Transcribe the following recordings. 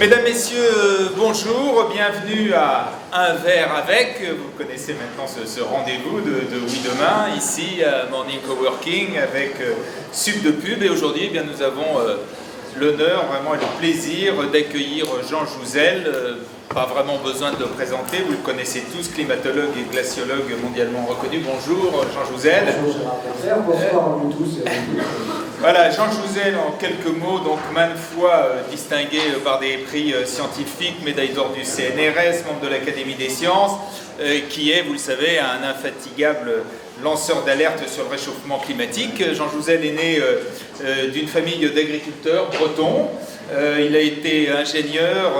Mesdames, Messieurs, bonjour, bienvenue à Un verre avec. Vous connaissez maintenant ce rendez-vous de Oui Demain, ici à Morning Coworking avec Sub de Pub. Et aujourd'hui, eh bien, nous avons l'honneur, vraiment et le plaisir d'accueillir Jean Jouzel. Pas vraiment besoin de le présenter, vous le connaissez tous, climatologue et glaciologue mondialement reconnu. Bonjour Jean Jouzel. Bonjour Gérard, bonsoir à vous tous. Voilà, Jean Jouzel en quelques mots, donc maintes fois distingué par des prix scientifiques, médaille d'or du CNRS, membre de l'Académie des sciences, qui est, vous le savez, un infatigable lanceur d'alerte sur le réchauffement climatique. Jean Jouzel est né d'une famille d'agriculteurs bretons. Il a été ingénieur,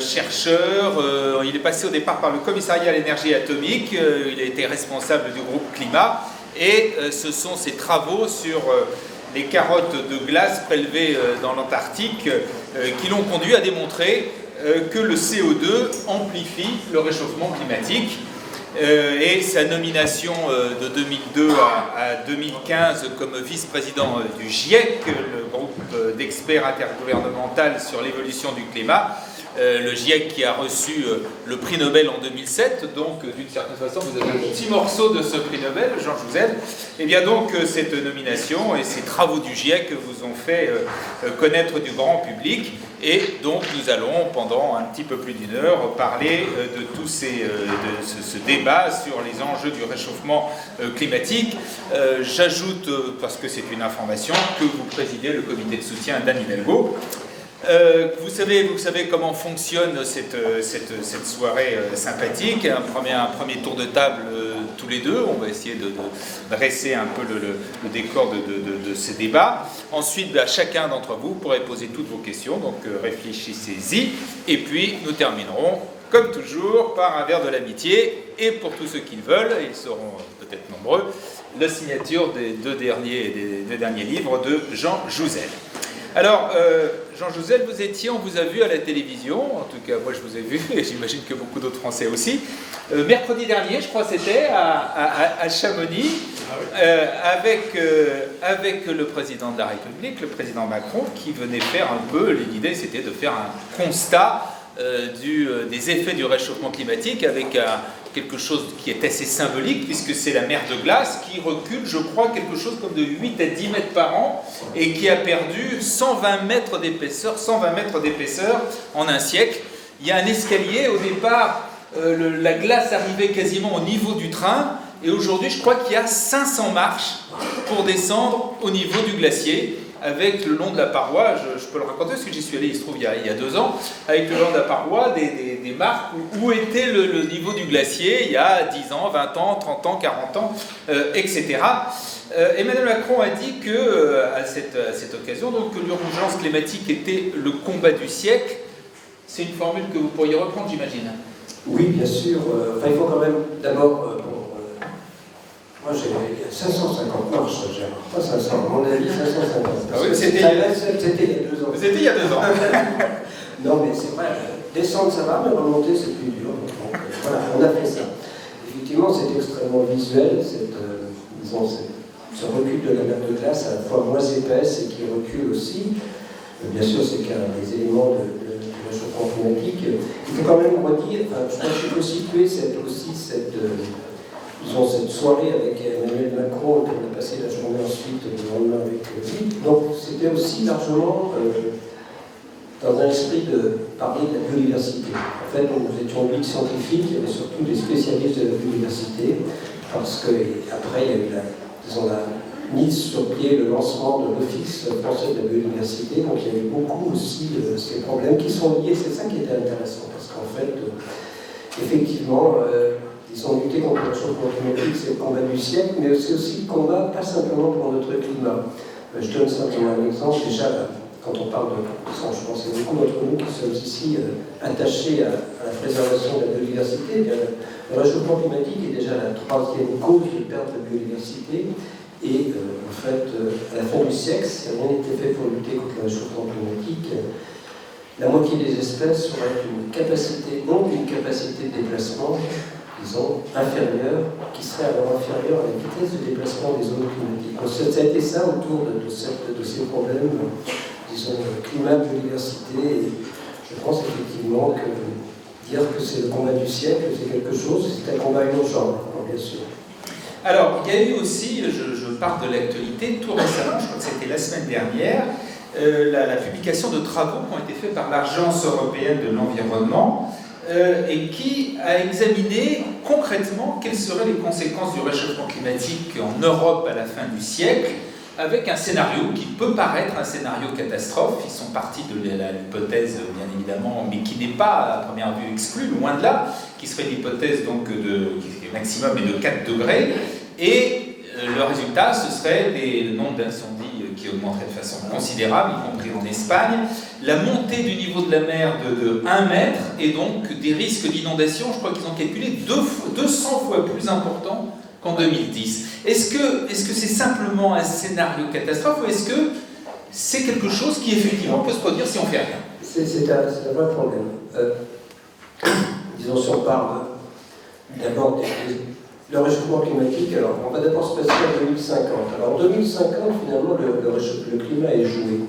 chercheur, il est passé au départ par le commissariat à l'énergie atomique, il a été responsable du groupe Climat, et ce sont ses travaux sur les carottes de glace prélevées dans l'Antarctique qui l'ont conduit à démontrer que le CO2 amplifie le réchauffement climatique. Et sa nomination de 2002 à 2015 comme vice-président du GIEC, le groupe d'experts intergouvernemental sur l'évolution du climat, le GIEC qui a reçu le prix Nobel en 2007, donc d'une certaine façon vous avez un petit morceau de ce prix Nobel, Jean Jouzel. Et bien donc cette nomination et ces travaux du GIEC vous ont fait connaître du grand public, et donc nous allons pendant un petit peu plus d'une heure parler de tout ce débat sur les enjeux du réchauffement climatique. J'ajoute, parce que c'est une information, que vous présidez le comité de soutien d'Anne Hidalgo. Vous savez comment fonctionne cette soirée sympathique. Un premier tour de table tous les deux. On va essayer de dresser un peu le décor de ces débats. Ensuite, chacun d'entre vous pourrait poser toutes vos questions, donc réfléchissez-y. Et puis, nous terminerons, comme toujours, par un verre de l'amitié. Et pour tous ceux qui le veulent, et ils seront peut-être nombreux, la signature des deux derniers livres de Jean Jouzel. Alors, Jean Jouzel, on vous a vu à la télévision, en tout cas moi je vous ai vu, et j'imagine que beaucoup d'autres Français aussi, mercredi dernier, je crois que c'était, à Chamonix, avec le président de la République, le président Macron, qui venait faire un peu, l'idée c'était de faire un constat des effets du réchauffement climatique avec quelque chose qui est assez symbolique, puisque c'est la mer de glace qui recule, je crois, quelque chose comme de 8 à 10 mètres par an, et qui a perdu 120 mètres d'épaisseur en un siècle. Il y a un escalier, au départ, la glace arrivait quasiment au niveau du train, et aujourd'hui, je crois qu'il y a 500 marches pour descendre au niveau du glacier, avec le long de la paroi, je peux le raconter parce que j'y suis allé, il se trouve, il y a 2 ans, avec le long de la paroi, des marques où était le niveau du glacier il y a 10 ans, 20 ans, 30 ans, 40 ans, etc. Emmanuel Macron a dit à cette occasion donc, que l'urgence climatique était le combat du siècle. C'est une formule que vous pourriez reprendre, j'imagine. Oui, bien sûr. Il faut quand même d'abord... moi, j'ai 550 marches, Gérard. Pas 500, à mon avis, 550. Ah oui, c'était il y a 2 ans. C'était il y a 2 ans. Non, mais c'est vrai, descendre ça va, mais remonter c'est plus dur. Donc, voilà, on a fait ça. Effectivement, c'est extrêmement visuel, ce recul de la mer de glace, à la fois moins épaisse et qui recule aussi. Bien sûr, c'est qu'un des éléments du réchauffement climatique. Il faut quand même redire, je pense qu'il faut situer cette soirée avec Emmanuel Macron, et on a passé la journée ensuite le lendemain avec lui. Donc c'était aussi largement dans un esprit de parler de la biodiversité. En fait, nous étions 8 scientifiques, il y avait surtout des spécialistes de la biodiversité, parce qu'après il y a eu la mise sur pied, le lancement de l'Office français de la biodiversité, donc il y avait beaucoup aussi ces problèmes qui sont liés, c'est ça qui était intéressant, parce qu'en fait, effectivement, ils ont lutté contre le réchauffement climatique, c'est le combat du siècle, mais c'est aussi le combat, pas simplement pour notre climat. Je donne simplement un exemple. Déjà, quand on parle de... Je pense qu'il y a beaucoup d'entre nous qui sommes ici attachés à la préservation de la biodiversité. Le réchauffement climatique est déjà la 3e cause de perte de biodiversité. Et en fait, à la fin du siècle, si rien n'était fait pour lutter contre le réchauffement climatique, la moitié des espèces auraient une capacité de déplacement, disons, inférieure, qui serait alors inférieure à la vitesse de déplacement des zones climatiques. Donc, ça a été ça autour de ces problèmes, disons, climat, biodiversité. Et je pense effectivement que dire que c'est le combat du siècle, c'est quelque chose, c'est un combat urgent, bien sûr. Alors, il y a eu aussi, je parle de l'actualité, tout récemment, je crois que c'était la semaine dernière, la publication de travaux qui ont été faits par l'Agence européenne de l'environnement et qui a examiné concrètement quelles seraient les conséquences du réchauffement climatique en Europe à la fin du siècle, avec un scénario qui peut paraître un scénario catastrophe. Ils sont partis de l'hypothèse, bien évidemment, mais qui n'est pas à première vue exclue, loin de là, qui serait une hypothèse donc qui est maximum est de 4 degrés, et le résultat, ce serait le nombre d'incendies qui augmenterait de façon considérable, y compris en Espagne, la montée du niveau de la mer de 1 mètre, et donc des risques d'inondation, je crois qu'ils ont calculé 200 fois plus importants qu'en 2010. Est-ce que c'est simplement un scénario catastrophe, ou est-ce que c'est quelque chose qui effectivement peut se produire si on fait rien? C'est un vrai problème. Disons, si on parle d'abord le réchauffement climatique, alors on va d'abord se passer en 2050. Alors en 2050, finalement, le climat est joué.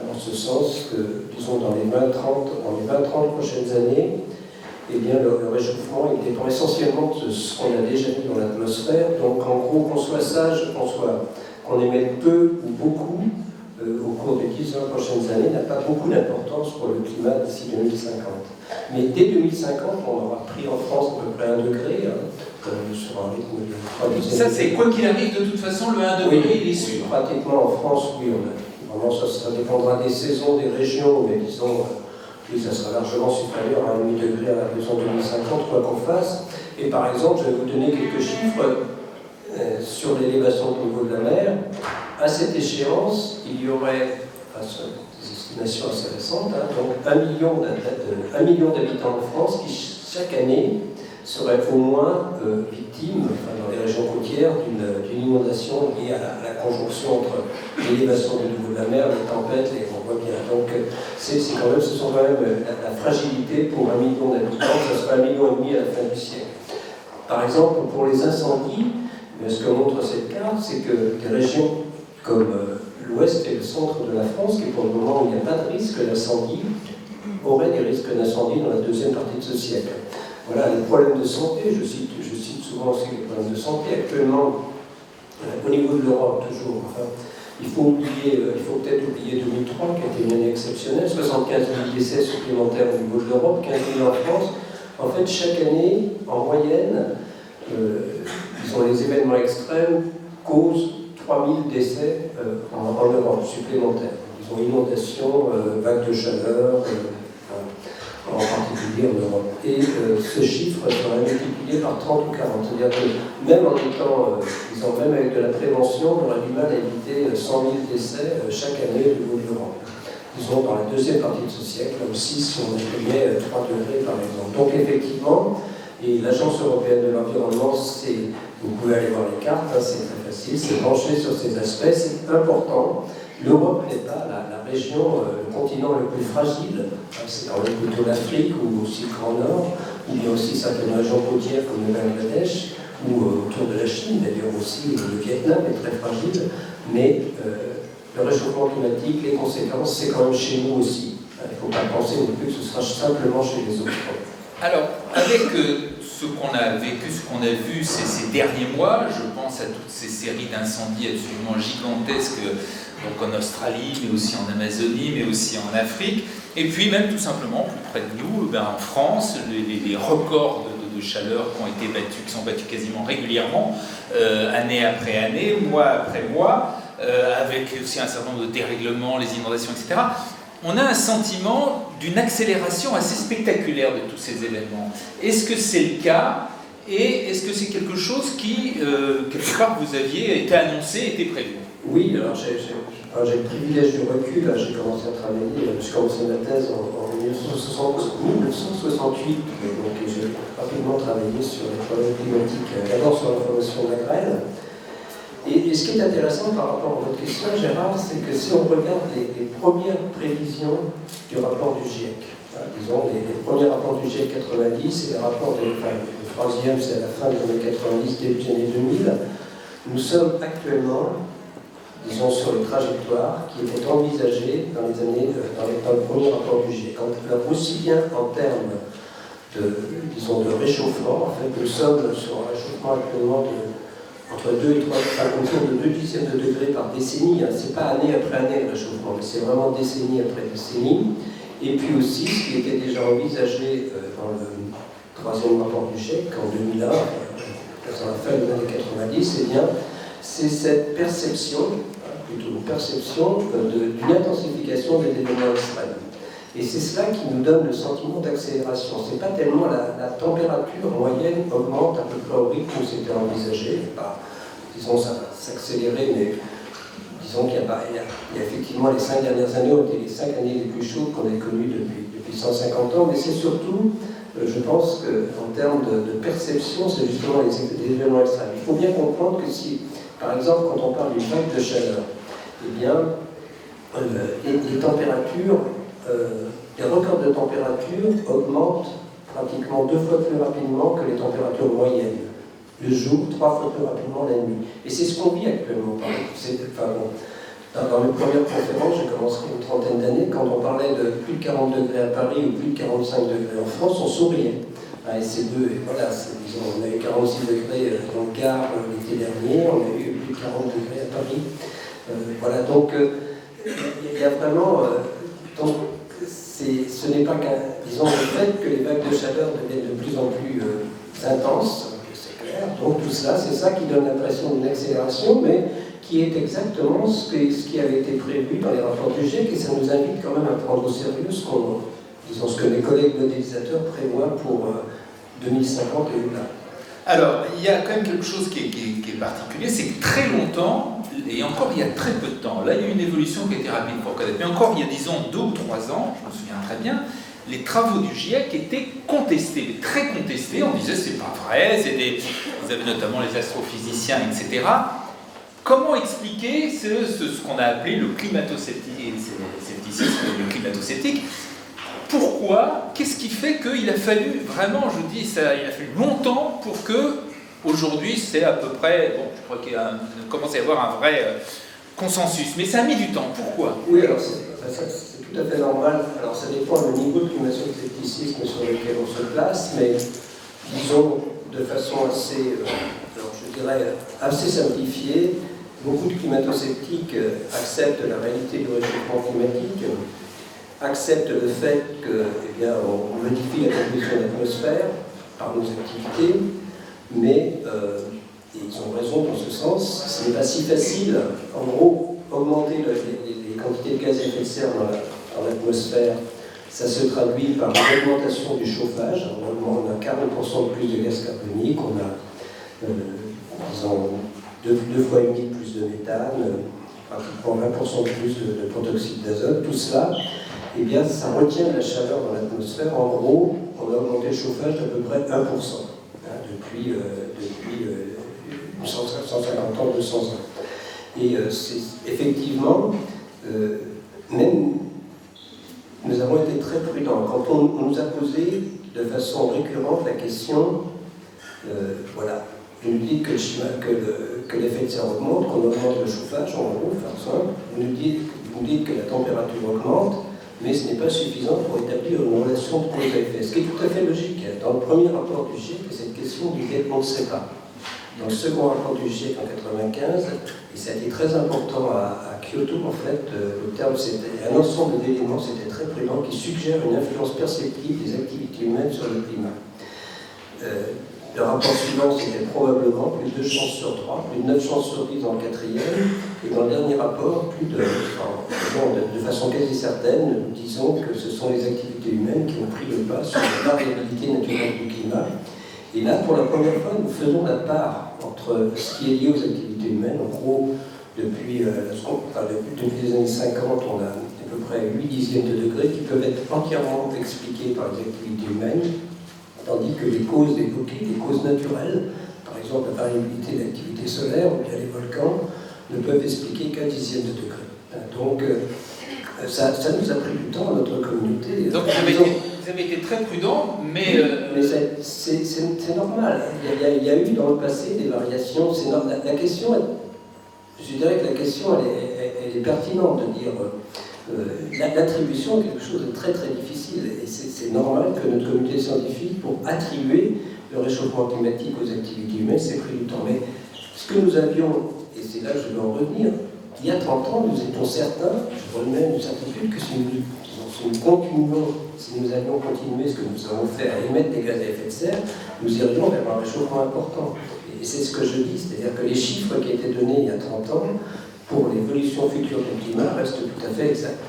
En ce sens que, disons, dans les 20-30 prochaines années, eh bien, le réchauffement il dépend essentiellement de ce qu'on a déjà mis dans l'atmosphère. Donc en gros, qu'on soit sage, qu'on émette peu ou beaucoup, au cours des 10-20 prochaines années, n'a pas beaucoup d'importance pour le climat d'ici 2050. Mais dès 2050, on aura pris en France à peu près 1 degré, sur un rythme de 3 degrés. Ça, c'est quoi qu'il arrive, de toute façon, le 1 degré, il est sûr. Pratiquement en France, oui, vraiment, ça dépendra des saisons, des régions, mais disons, oui, ça sera largement supérieur à 1,5 degré à l'horizon 2050, quoi qu'on fasse. Et par exemple, je vais vous donner quelques chiffres sur l'élévation du niveau de la mer. À cette échéance, il y aurait, des estimations assez récentes, donc 1 million d'habitants en France qui, chaque année, seraient au moins victimes, dans les régions côtières, d'une inondation liée à la conjonction entre l'élévation du niveau de la mer, les tempêtes, on voit bien. Donc, ce sont quand même la fragilité pour 1 million d'habitants, ça sera 1,5 million à la fin du siècle. Par exemple, pour les incendies, ce que montre cette carte, c'est que des régions comme l'ouest et le centre de la France, qui pour le moment où il n'y a pas de risque d'incendie, auraient des risques d'incendie dans la deuxième partie de ce siècle. Voilà, les problèmes de santé, je cite souvent aussi les problèmes de santé. Actuellement, au niveau de l'Europe, toujours, il faut peut-être oublier 2003, qui a été une année exceptionnelle, 75 000 décès supplémentaires au niveau de l'Europe, 15 000 en France. En fait, chaque année, en moyenne, les événements extrêmes causent 3 000 décès en Europe supplémentaires. Disons inondations, vagues de chaleur, en particulier en Europe. Et ce chiffre sera multiplié par 30 ou 40. C'est-à-dire que même en étant, même avec de la prévention, on aura du mal à éviter 100 000 décès chaque année au niveau de l'Europe. Disons dans la deuxième partie de ce siècle, là aussi, si on estimait 3 degrés par exemple. Donc effectivement, et l'Agence européenne de l'environnement, vous pouvez aller voir les cartes, c'est très facile, c'est penché sur ces aspects, c'est important. L'Europe n'est pas la région, le continent le plus fragile, c'est quand même plutôt l'Afrique ou aussi le Grand Nord, ou bien aussi certaines régions côtières comme le Bangladesh, ou autour de la Chine, d'ailleurs aussi le Vietnam est très fragile, mais le réchauffement climatique, les conséquences, c'est quand même chez nous aussi. Il ne faut pas penser non plus que ce sera simplement chez les autres. Alors, avec ce qu'on a vécu, ce qu'on a vu ces derniers mois, je pense à toutes ces séries d'incendies absolument gigantesques, donc en Australie, mais aussi en Amazonie, mais aussi en Afrique, et puis même tout simplement plus près de nous, en France, les records de chaleur qui ont été battus, qui sont battus quasiment régulièrement, année après année, mois après mois, avec aussi un certain nombre de dérèglements, les inondations, etc. On a un sentiment d'une accélération assez spectaculaire de tous ces événements. Est-ce que c'est le cas? Et est-ce que c'est quelque chose qui, quelque part, vous aviez été annoncé, été prévu? Oui, alors j'ai le privilège du recul. Là, j'ai commencé à travailler, j'ai commencé ma thèse en 1968, donc j'ai rapidement travaillé sur les problèmes climatiques, d'abord sur la formation de la grêle. Et ce qui est intéressant par rapport à votre question, Gérard, c'est que si on regarde les premières prévisions du rapport du GIEC, disons les premiers rapports du GIEC 90 et les rapports le troisième, c'est à la fin des années 90, début des années 2000, nous sommes actuellement disons, sur les trajectoires qui étaient envisagées dans les années, dans le premier rapport du GIEC. Aussi bien en termes disons, de réchauffement, en fait, nous sommes sur un réchauffement actuellement entre 2 et 3, autour de 2 dixièmes de degrés par décennie. Ce n'est pas année après année le réchauffement, mais c'est vraiment décennie après décennie. Et puis aussi, ce qui était déjà envisagé dans le troisième rapport du GIEC en 2001, dans la fin des années 90, eh bien, c'est cette perception, plutôt une perception d'une intensification des événements extrêmes. Et c'est cela qui nous donne le sentiment d'accélération. Ce n'est pas tellement la température moyenne augmente à peu près au rythme où c'était envisagé. Disons, ça va s'accélérer, mais disons qu'il y a effectivement les 5 dernières années ont été les 5 années les plus chaudes qu'on ait connues depuis 150 ans, mais c'est surtout, je pense qu'en termes de perception, c'est justement les événements extrêmes. Il faut bien comprendre que si, par exemple, quand on parle d'une vague de chaleur, eh bien, les températures, les records de température augmentent pratiquement 2 fois plus rapidement que les températures moyennes. Le jour, 3 fois plus rapidement la nuit. Et c'est ce qu'on vit actuellement. Dans mes premières conférences, j'ai commencé une trentaine d'années, quand on parlait de plus de 40 degrés à Paris ou plus de 45 degrés en France, on souriait. Et ces deux, et voilà, disons, on a eu 46 degrés dans le Gard l'été dernier, on a eu plus de 40 degrés à Paris. Voilà, donc il y a vraiment... ce n'est pas qu'un... Disons, le fait que les vagues de chaleur deviennent de plus en plus intenses, c'est clair, donc tout cela, c'est ça qui donne l'impression d'une accélération, mais qui est exactement ce qui avait été prévu dans les rapports du GIEC, et ça nous invite quand même à prendre au sérieux ce que mes collègues modélisateurs prévoient pour 2050 et au-delà. Alors, il y a quand même quelque chose qui est particulier, c'est que très longtemps, et encore il y a très peu de temps, là il y a eu une évolution qui a été rapide pour reconnaître, mais encore il y a disons 2 ou 3 ans, je me souviens très bien, les travaux du GIEC étaient contestés, très contestés, on disait c'est pas vrai, vous avez notamment les astrophysiciens, etc. Comment expliquer ce qu'on a appelé le climato-scepticisme, le climato-sceptique? Pourquoi? Qu'est-ce qui fait qu'il a fallu, vraiment, je dis, il a fallu longtemps pour que, aujourd'hui, c'est à peu près, bon, je crois qu'il commence à y avoir un vrai consensus, mais ça a mis du temps. Pourquoi? Oui, alors c'est tout à fait normal. Alors ça dépend du niveau de climato-scepticisme sur lequel on se place, mais disons de façon assez, alors je dirais, assez simplifiée, beaucoup de climato-sceptiques acceptent la réalité du réchauffement climatique, acceptent le fait qu'on modifie la composition de l'atmosphère par nos activités, mais ils ont raison dans ce sens, ce n'est pas si facile. En gros, augmenter les quantités de gaz à effet de serre dans l'atmosphère, ça se traduit par une augmentation du chauffage. On a 40% de plus de gaz carbonique, on a, disons, 2 fois et demi plus de méthane, pratiquement 20% de plus de protoxyde d'azote, tout cela, eh bien, ça retient la chaleur dans l'atmosphère. En gros, on a augmenté le chauffage d'à peu près 1%, depuis 150 ans, 200 ans. Et effectivement, même nous avons été très prudents. Quand on nous a posé de façon récurrente la question, voilà, vous nous dites que l'effet de serre augmente, qu'on augmente le chauffage, en gros, par exemple, vous nous dites que la température augmente, mais ce n'est pas suffisant pour établir une relation de cause à effet. Ce qui est tout à fait logique. Dans le premier rapport du GIEC, cette question disait on ne sait pas. Dans le second rapport du GIEC en 1995, et ça a été très important à Kyoto, en fait, le terme c'était un ensemble d'éléments, c'était très prudent, qui suggère une influence perceptible des activités humaines sur le climat. Le rapport suivant, c'était probablement plus de 2 chances sur 3, plus de 9 chances sur 10 dans le quatrième, et dans le dernier rapport, de façon quasi certaine, nous disons que ce sont les activités humaines qui ont pris le pas sur la variabilité naturelle du climat. Et là, pour la première fois, nous faisons la part entre ce qui est lié aux activités humaines. En gros, depuis les années 50, on a à peu près 8 dixièmes de degrés qui peuvent être entièrement expliqués par les activités humaines, tandis que les causes évoquées, les causes naturelles, par exemple la variabilité de l'activité solaire ou bien les volcans, ne peuvent expliquer qu'un dixième de degré. Donc, ça nous a pris du temps à notre communauté. Donc vous avez été très prudent, mais c'est normal. Il y a eu dans le passé des variations. La question Je dirais que la question, elle est pertinente de dire l'attribution est quelque chose de très très difficile et c'est normal que notre communauté scientifique, pour attribuer le réchauffement climatique aux activités humaines, c'est pris du temps. Mais ce que nous avions, et c'est là que je veux en revenir, il y a 30 ans, nous étions certains, je remets une certitude, que si nous allions continuer ce que nous avons fait à émettre des gaz à effet de serre, nous irions vers un réchauffement important. Et c'est ce que je dis, c'est-à-dire que les chiffres qui étaient donnés il y a 30 ans pour l'évolution future du climat restent tout à fait exacts.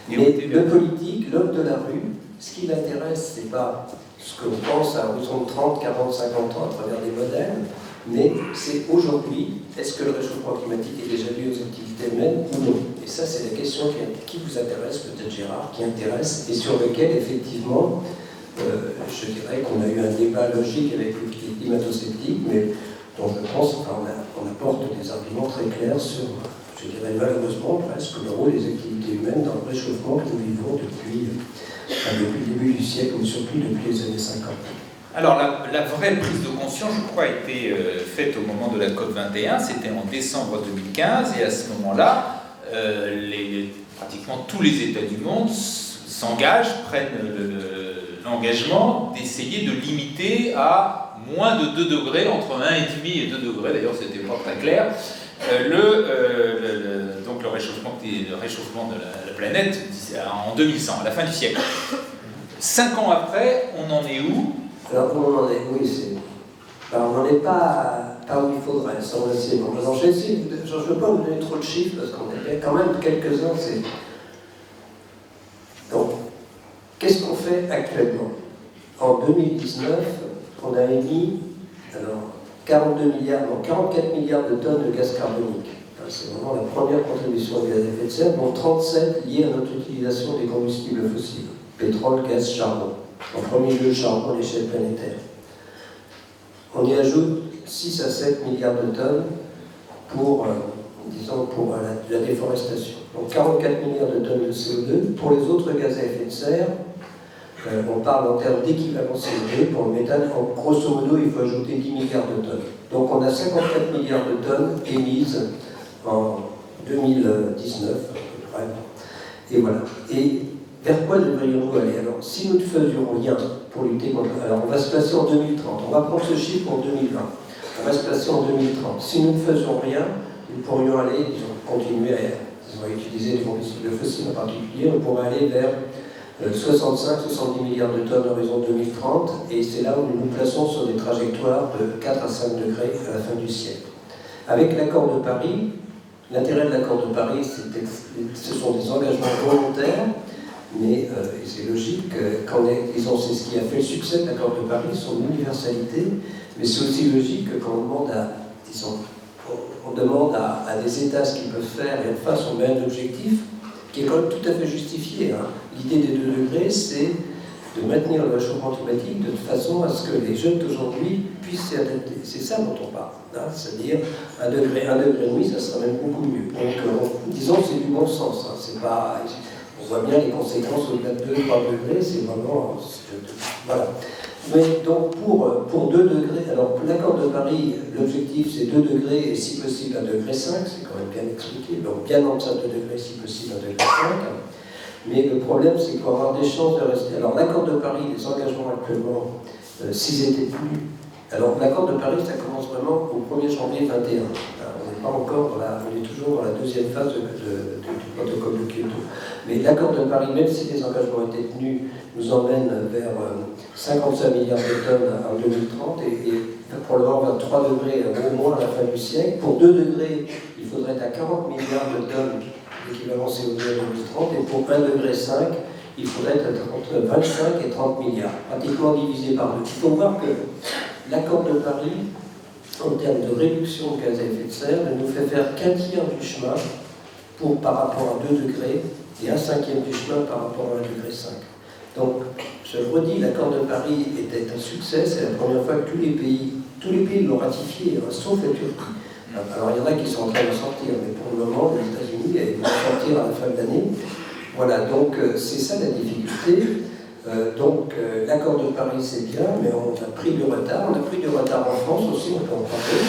Mais le politique, l'homme de la rue, ce qui l'intéresse, c'est pas ce que l'on pense à horizon de 30, 40, 50 ans à travers des modèles, mais c'est aujourd'hui, est-ce que le réchauffement climatique est déjà lié aux activités humaines ou non? Et ça, c'est la question qui vous intéresse, peut-être Gérard, qui intéresse, et sur lequel, effectivement, je dirais qu'on a eu un débat logique avec les climato-sceptiques, mais dont je pense qu'on apporte des arguments très clairs sur, je dirais malheureusement presque, le rôle des activités humaines dans le réchauffement que nous vivons depuis le début du siècle, ou surtout depuis les années 50. Alors la vraie prise de conscience, je crois, a été faite au moment de la COP21, c'était en décembre 2015, et à ce moment-là, pratiquement tous les États du monde s'engagent, prennent l'engagement d'essayer de limiter à moins de 2 degrés, entre 1,5 et 2 degrés, d'ailleurs c'était pas très clair, donc le réchauffement de la planète en 2100, à la fin du siècle. 5 ans après, on en est où? Alors, on en est, oui, on n'en est pas où il faudrait, semble-t-il. Alors, je ne veux pas vous donner trop de chiffres, parce qu'on est quand même quelques-uns. Donc, qu'est-ce qu'on fait actuellement? En 2019, on a émis 44 milliards de tonnes de gaz carbonique. Enfin, c'est vraiment la première contribution au gaz à effet de serre, dont 37 liées à notre utilisation des combustibles fossiles. Pétrole, gaz, charbon. En premier lieu, le charbon à l'échelle planétaire. On y ajoute 6 à 7 milliards de tonnes pour la déforestation. Donc 44 milliards de tonnes de CO2. Pour les autres gaz à effet de serre, on parle en termes d'équivalent CO2. Pour le méthane, grosso modo, il faut ajouter 10 milliards de tonnes. Donc on a 54 milliards de tonnes émises en 2019. Et voilà. Et vers quoi devrions-nous aller? Alors, si nous ne faisions rien pour lutter contre... Alors, on va se placer en 2030. On va prendre ce chiffre en 2020. On va se placer en 2030. Si nous ne faisions rien, nous pourrions aller, continuer à utiliser les combustibles fossiles en particulier, on pourrait aller vers 65-70 milliards de tonnes à l'horizon 2030, et c'est là où nous nous plaçons sur des trajectoires de 4 à 5 degrés à la fin du siècle. Avec l'accord de Paris, l'intérêt de l'accord de Paris, ce sont des engagements volontaires, mais c'est logique, c'est ce qui a fait le succès de l'accord de Paris, son universalité, mais c'est aussi logique quand on demande à des États ce qu'ils peuvent faire, et en face on met un objectif qui est quand même tout à fait justifié. Hein. L'idée des 2 degrés, c'est de maintenir le réchauffement climatique de façon à ce que les jeunes d'aujourd'hui puissent s'y adapter. C'est ça dont on parle. Hein. C'est-à-dire 1 degré, 1,5 degré, ça sera même beaucoup mieux. Donc, disons que c'est du bon sens. Hein. C'est pas... On voit bien les conséquences au-delà de 2-3 degrés, c'est vraiment... Voilà. Mais donc pour 2 degrés, alors pour l'accord de Paris, l'objectif c'est 2 degrés et si possible 1,5 degré, c'est quand même bien expliqué, donc bien en deçà de 2 degrés, si possible 1,5 degré. Mais le problème c'est qu'il faut avoir des chances de rester. Alors l'accord de Paris, les engagements actuellement, s'ils étaient plus... Alors l'accord de Paris, ça commence vraiment au 1er janvier 2021. On n'est pas encore on est toujours dans la deuxième phase du protocole de Kyoto. Mais l'accord de Paris, même si les engagements étaient tenus, nous emmène vers 55 milliards de tonnes en 2030 et probablement vers 3 degrés au moins à la fin du siècle. Pour 2 degrés, il faudrait être à 40 milliards de tonnes d'équivalent CO2 en 2030 et pour 1,5 degré, il faudrait être entre 25 et 30 milliards, pratiquement divisé par 2. Il faut voir que l'accord de Paris, en termes de réduction de gaz à effet de serre, ne nous fait faire qu'1 tiers du chemin par rapport à 2 degrés et 1/5 du chemin par rapport à 1,5 degré. Donc, je le redis, l'accord de Paris était un succès, c'est la première fois que tous les pays l'ont ratifié, sauf la Turquie. Alors, il y en a qui sont en train de sortir, mais pour le moment, les États-Unis vont sortir à la fin de l'année. Voilà, donc c'est ça la difficulté. L'accord de Paris, c'est bien, mais on a pris du retard. On a pris du retard en France aussi, on peut en parler.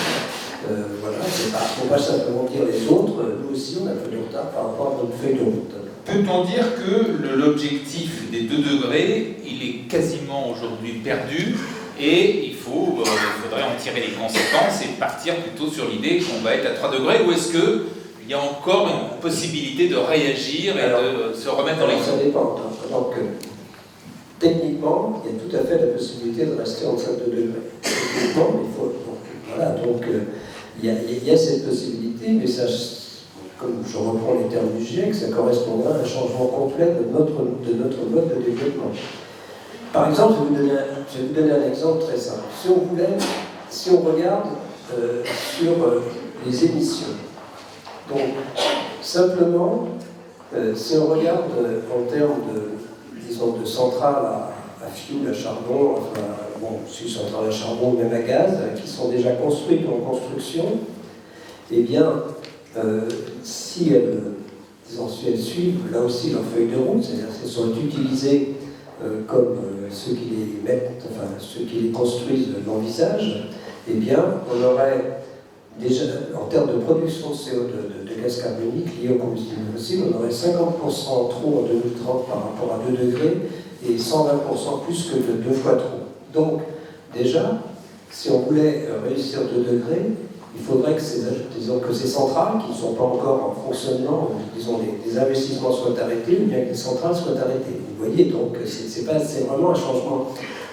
Voilà, c'est faut pas simplement dire les autres, nous aussi on a fait du retard par rapport à notre feuille de route. Peut-on dire que l'objectif des 2 degrés, il est quasiment aujourd'hui perdu et il faudrait en tirer les conséquences et partir plutôt sur l'idée qu'on va être à 3 degrés, ou est-ce qu'il y a encore une possibilité de réagir et de se remettre dans les clous? Ça dépend. Donc, techniquement, il y a tout à fait la possibilité de rester en dessous de 2 degrés. Techniquement, mais il faut. Voilà, donc il y a cette possibilité, mais ça, comme je reprends les termes du GIEC, ça correspondra à un changement complet de notre mode de développement. Par exemple, je vais vous donner un exemple très simple. Si on regarde sur les émissions, donc simplement, si on regarde en termes de centrales à fioul, à charbon, enfin, bon, si centrales à charbon, même à gaz, qui sont déjà construites ou en construction, eh bien, si elles suivent là aussi leur feuille de route, c'est-à-dire qu'elles sont utilisées comme ceux qui les mettent, enfin ceux qui les construisent l'envisagent, eh bien, on aurait déjà, en termes de production de CO2, de gaz carbonique lié au combustible fossile, on aurait 50% en trop en 2030 par rapport à 2 degrés et 120% plus que de 2 fois trop. Donc, déjà, si on voulait réussir 2 degrés, il faudrait que ces centrales, qui ne sont pas encore en fonctionnement, disons, les investissements soient arrêtés, ou bien que les centrales soient arrêtées. Vous voyez, donc c'est vraiment un changement.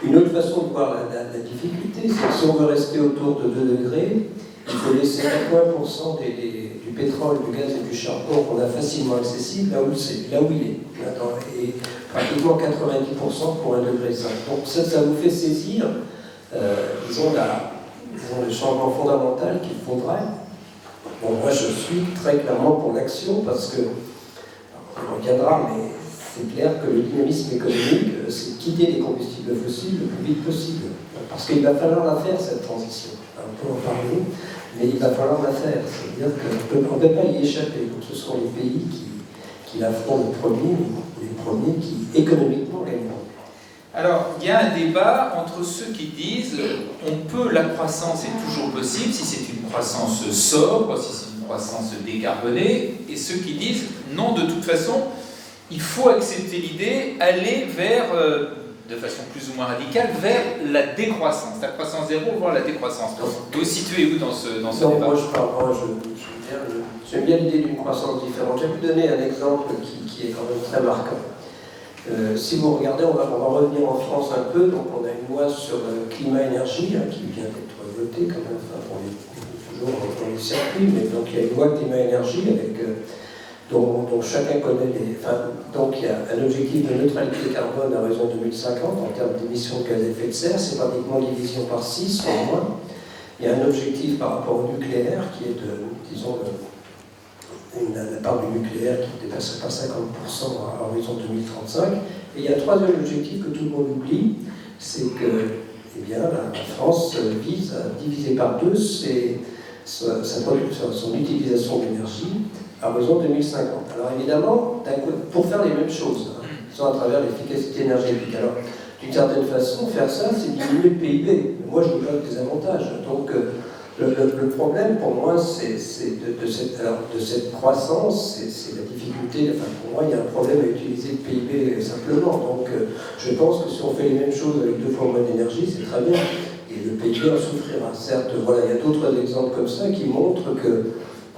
Une autre façon de voir la difficulté, c'est que si on veut rester autour de 2 degrés, il faut laisser 80% du pétrole, du gaz et du charbon qu'on a facilement accessible là où il est. Et pratiquement 90% pour 1,5 degré. Donc ça vous fait saisir, disons, le changement fondamental qu'il faudrait. Bon, moi je suis très clairement pour l'action parce que, on reviendra, mais c'est clair que le dynamisme économique, c'est de quitter les combustibles fossiles le plus vite possible. Parce qu'il va falloir la faire, cette transition. On peut en parler, mais il va falloir la faire. C'est-à-dire qu'on ne peut pas y échapper. Donc ce sont les pays qui la feront les premiers qui économiquement gagneront. Alors, il y a un débat entre ceux qui disent la croissance est toujours possible si c'est une croissance sobre, si c'est une croissance décarbonée, et ceux qui disent non, de toute façon, il faut accepter l'idée, aller vers, de façon plus ou moins radicale, vers la décroissance, la croissance zéro, voire la décroissance. Vous situez-vous dans ce débat? Moi, j'aime bien l'idée d'une croissance différente. Je vais vous donner un exemple qui est quand même très marquant. Si vous regardez, on va revenir en France un peu, donc on a une loi sur le climat-énergie qui vient d'être votée quand même, enfin, toujours dans les circuits, mais donc il y a une loi climat-énergie dont chacun connaît donc il y a un objectif de neutralité carbone à horizon 2050 en termes d'émissions de gaz à effet de serre, c'est pratiquement division par 6 au moins. Il y a un objectif par rapport au nucléaire qui est disons, la part du nucléaire qui ne dépasserait pas 50% à horizon 2035. Et il y a un troisième objectif que tout le monde oublie, c'est que la France vise à diviser par 2 son utilisation d'énergie à horizon 2050. Alors évidemment, pour faire les mêmes choses, à travers l'efficacité énergétique. Alors, d'une certaine façon, faire ça, c'est diminuer le PIB. Moi, je vous donne des avantages. Donc, le problème pour moi, c'est de cette croissance, c'est la difficulté. Enfin, pour moi, il y a un problème à utiliser le PIB simplement. Donc, je pense que si on fait les mêmes choses avec 2 fois moins d'énergie, c'est très bien. Et le PIB en souffrira. Certes, voilà, il y a d'autres exemples comme ça qui montrent que,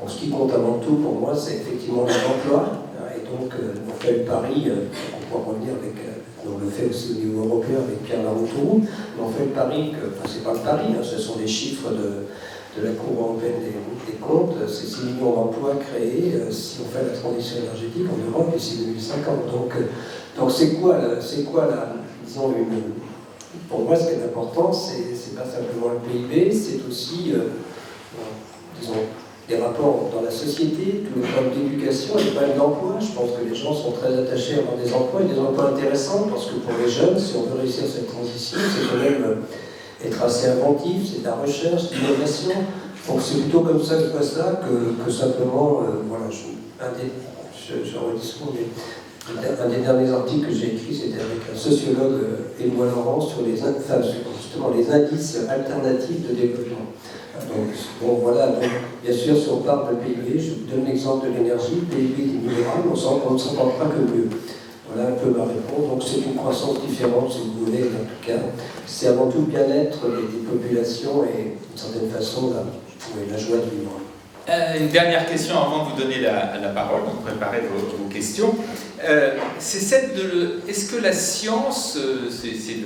ce qui compte avant tout pour moi, c'est effectivement l'emploi. Et donc, on fait le pari, on pourra revenir avec. On le fait aussi au niveau européen avec Pierre Laroutourou, mais on fait le pari que, c'est pas le pari, ce sont les chiffres de la Cour européenne des comptes, c'est 6 millions d'emplois créés si on fait la transition énergétique en Europe d'ici 2050. Donc c'est quoi disons, pour moi ce qui est important, c'est pas simplement le PIB, c'est aussi, disons, des rapports dans la société, tous les problèmes d'éducation et les problèmes d'emploi. Je pense que les gens sont très attachés à avoir des emplois et des emplois intéressants, parce que pour les jeunes, si on veut réussir cette transition, c'est quand même être assez inventif, c'est de la recherche, de l'innovation. Donc c'est plutôt comme ça que je vois ça que simplement, voilà, un des derniers articles que j'ai écrit, c'était avec un sociologue, Éloi Laurent, sur justement les indices alternatifs de développement. Donc voilà, donc, bien sûr, si on parle de PIB, je vous donne l'exemple de l'énergie, PIB des minérales, on ne s'en porte pas que mieux. Voilà un peu ma réponse. Donc c'est une croissance différente, si vous voulez, en tout cas. C'est avant tout le bien-être des populations et, d'une certaine façon, la joie de vivre. Une dernière question avant de vous donner la parole, donc préparez vos questions. C'est celle de... Est-ce que la science, c'est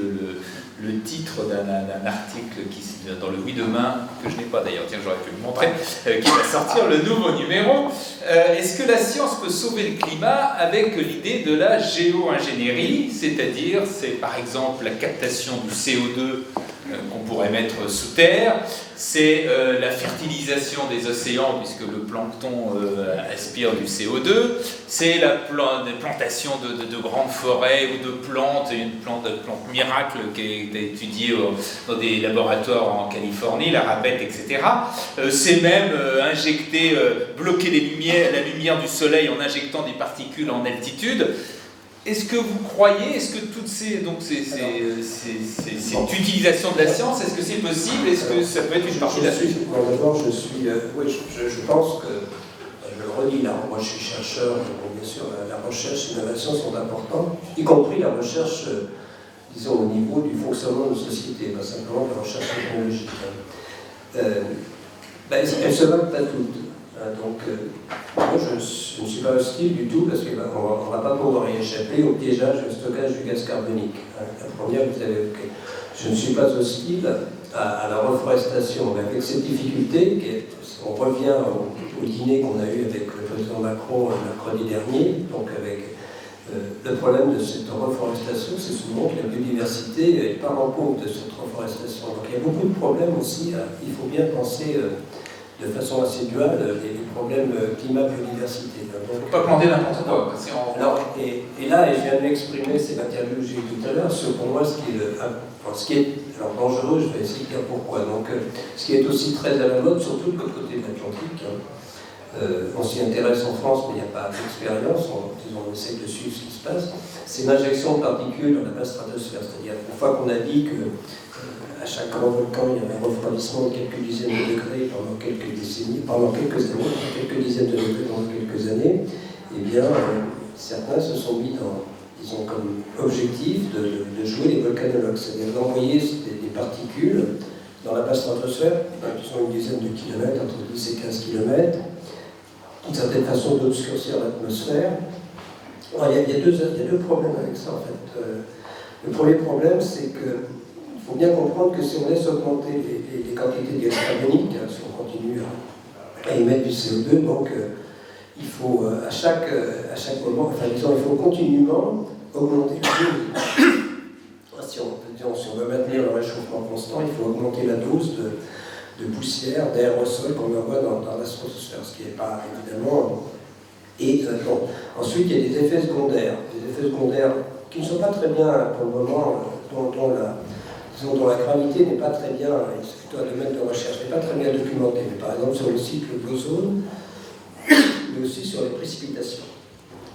le titre d'un article qui dans le Oui Demain, que je n'ai pas d'ailleurs, tiens j'aurais pu le montrer, qui va sortir le nouveau numéro. Est-ce que la science peut sauver le climat avec l'idée de la géo-ingénierie, c'est-à-dire c'est par exemple la captation du CO2 qu'on pourrait mettre sous terre, c'est la fertilisation des océans puisque le plancton aspire du CO2, c'est la plantation de grandes forêts ou de plantes, une plante miracle qui est étudiée dans des laboratoires en Californie, la rabette, etc. C'est même bloquer la lumière du soleil en injectant des particules en altitude. Est-ce que vous croyez, est-ce que toutes cette utilisation de la science, est-ce que c'est possible? Est-ce que ça peut être une partie de la solution? D'abord, je pense que, je le redis là, moi je suis chercheur, donc bien sûr la recherche et l'innovation sont importantes, y compris la recherche, disons, au niveau du fonctionnement de nos sociétés, pas simplement la recherche technologique. Elles se valent pas toutes. Donc, moi, je ne suis pas hostile du tout parce qu'on ne va pas pouvoir y échapper au piégeage et au stockage du gaz carbonique. La première, vous avez évoqué. Je ne suis pas hostile à la reforestation, mais avec cette difficulté, on revient au dîner qu'on a eu avec le président Macron mercredi dernier, donc avec le problème de cette reforestation, c'est souvent que la biodiversité est pas en compte de cette reforestation. Donc il y a beaucoup de problèmes aussi, il faut bien penser de façon assez duale les problèmes climat-biodiversité. Il ne faut pas planter n'importe quoi. Alors, et là, et je viens de l'exprimer, Sébastien Louget tout à l'heure, pour moi, ce qui est alors dangereux, je vais essayer de dire pourquoi. Donc, ce qui est aussi très à la mode, surtout de l'autre côté de l'Atlantique, on s'y intéresse en France, mais il n'y a pas d'expérience, on essaie de suivre ce qui se passe, c'est l'injection de particules dans la basse stratosphère. C'est-à-dire, une fois qu'on a dit que à chaque grand volcan, il y avait un refroidissement de quelques dizaines de degrés pendant quelques décennies, pendant quelques années, quelques dizaines de degrés pendant quelques années, eh bien, certains se sont mis disons, comme objectif de jouer les volcanologues, c'est-à-dire d'envoyer des particules dans la basse stratosphère, disons une dizaine de kilomètres, entre 10 et 15 kilomètres, d'une certaine façon d'obscurcir l'atmosphère. Il y a deux problèmes avec ça, en fait. Le premier problème, c'est que il faut bien comprendre que si on laisse augmenter les quantités de gaz carbonique, si on continue à émettre du CO2, donc il faut à chaque moment, enfin disons, il faut continuellement augmenter la dose. Si on veut maintenir le réchauffement constant, il faut augmenter la dose de poussière, d'aérosol qu'on envoie dans la stratosphère, ce qui n'est pas évidemment. Et ensuite, il y a des effets secondaires qui ne sont pas très bien pour le moment, dont la gravité n'est pas très bien, c'est plutôt un domaine de recherche, n'est pas très bien documenté, mais par exemple sur le cycle de l'ozone, mais aussi sur les précipitations.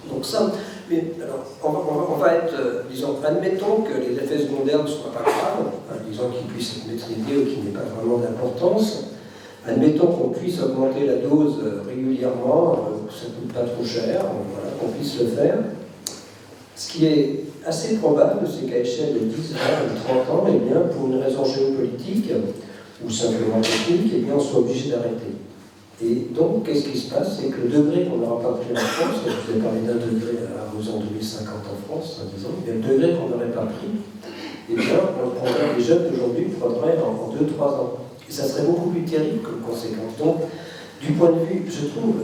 Donc ça, mais alors, on va être, disons, admettons que les effets secondaires ne soient pas graves, disons qu'ils puissent être maîtrisés ou qu'il n'y ait pas vraiment d'importance. Admettons qu'on puisse augmenter la dose régulièrement, que ça ne coûte pas trop cher, voilà, qu'on puisse le faire. Ce qui est assez probable, c'est qu'à échelle de 10, 20 ou 30 ans, eh bien, pour une raison géopolitique ou simplement technique, eh bien, on soit obligé d'arrêter. Et donc, qu'est-ce qui se passe? C'est que le degré qu'on n'aura pas pris en France, je vous ai parlé d'un degré à l'horizon 2050 en France, disons, eh bien, le degré qu'on n'aurait pas pris, eh bien, les jeunes d'aujourd'hui le prendraient en 2-3 ans. Et ça serait beaucoup plus terrible comme conséquence. Donc, du point de vue, je trouve,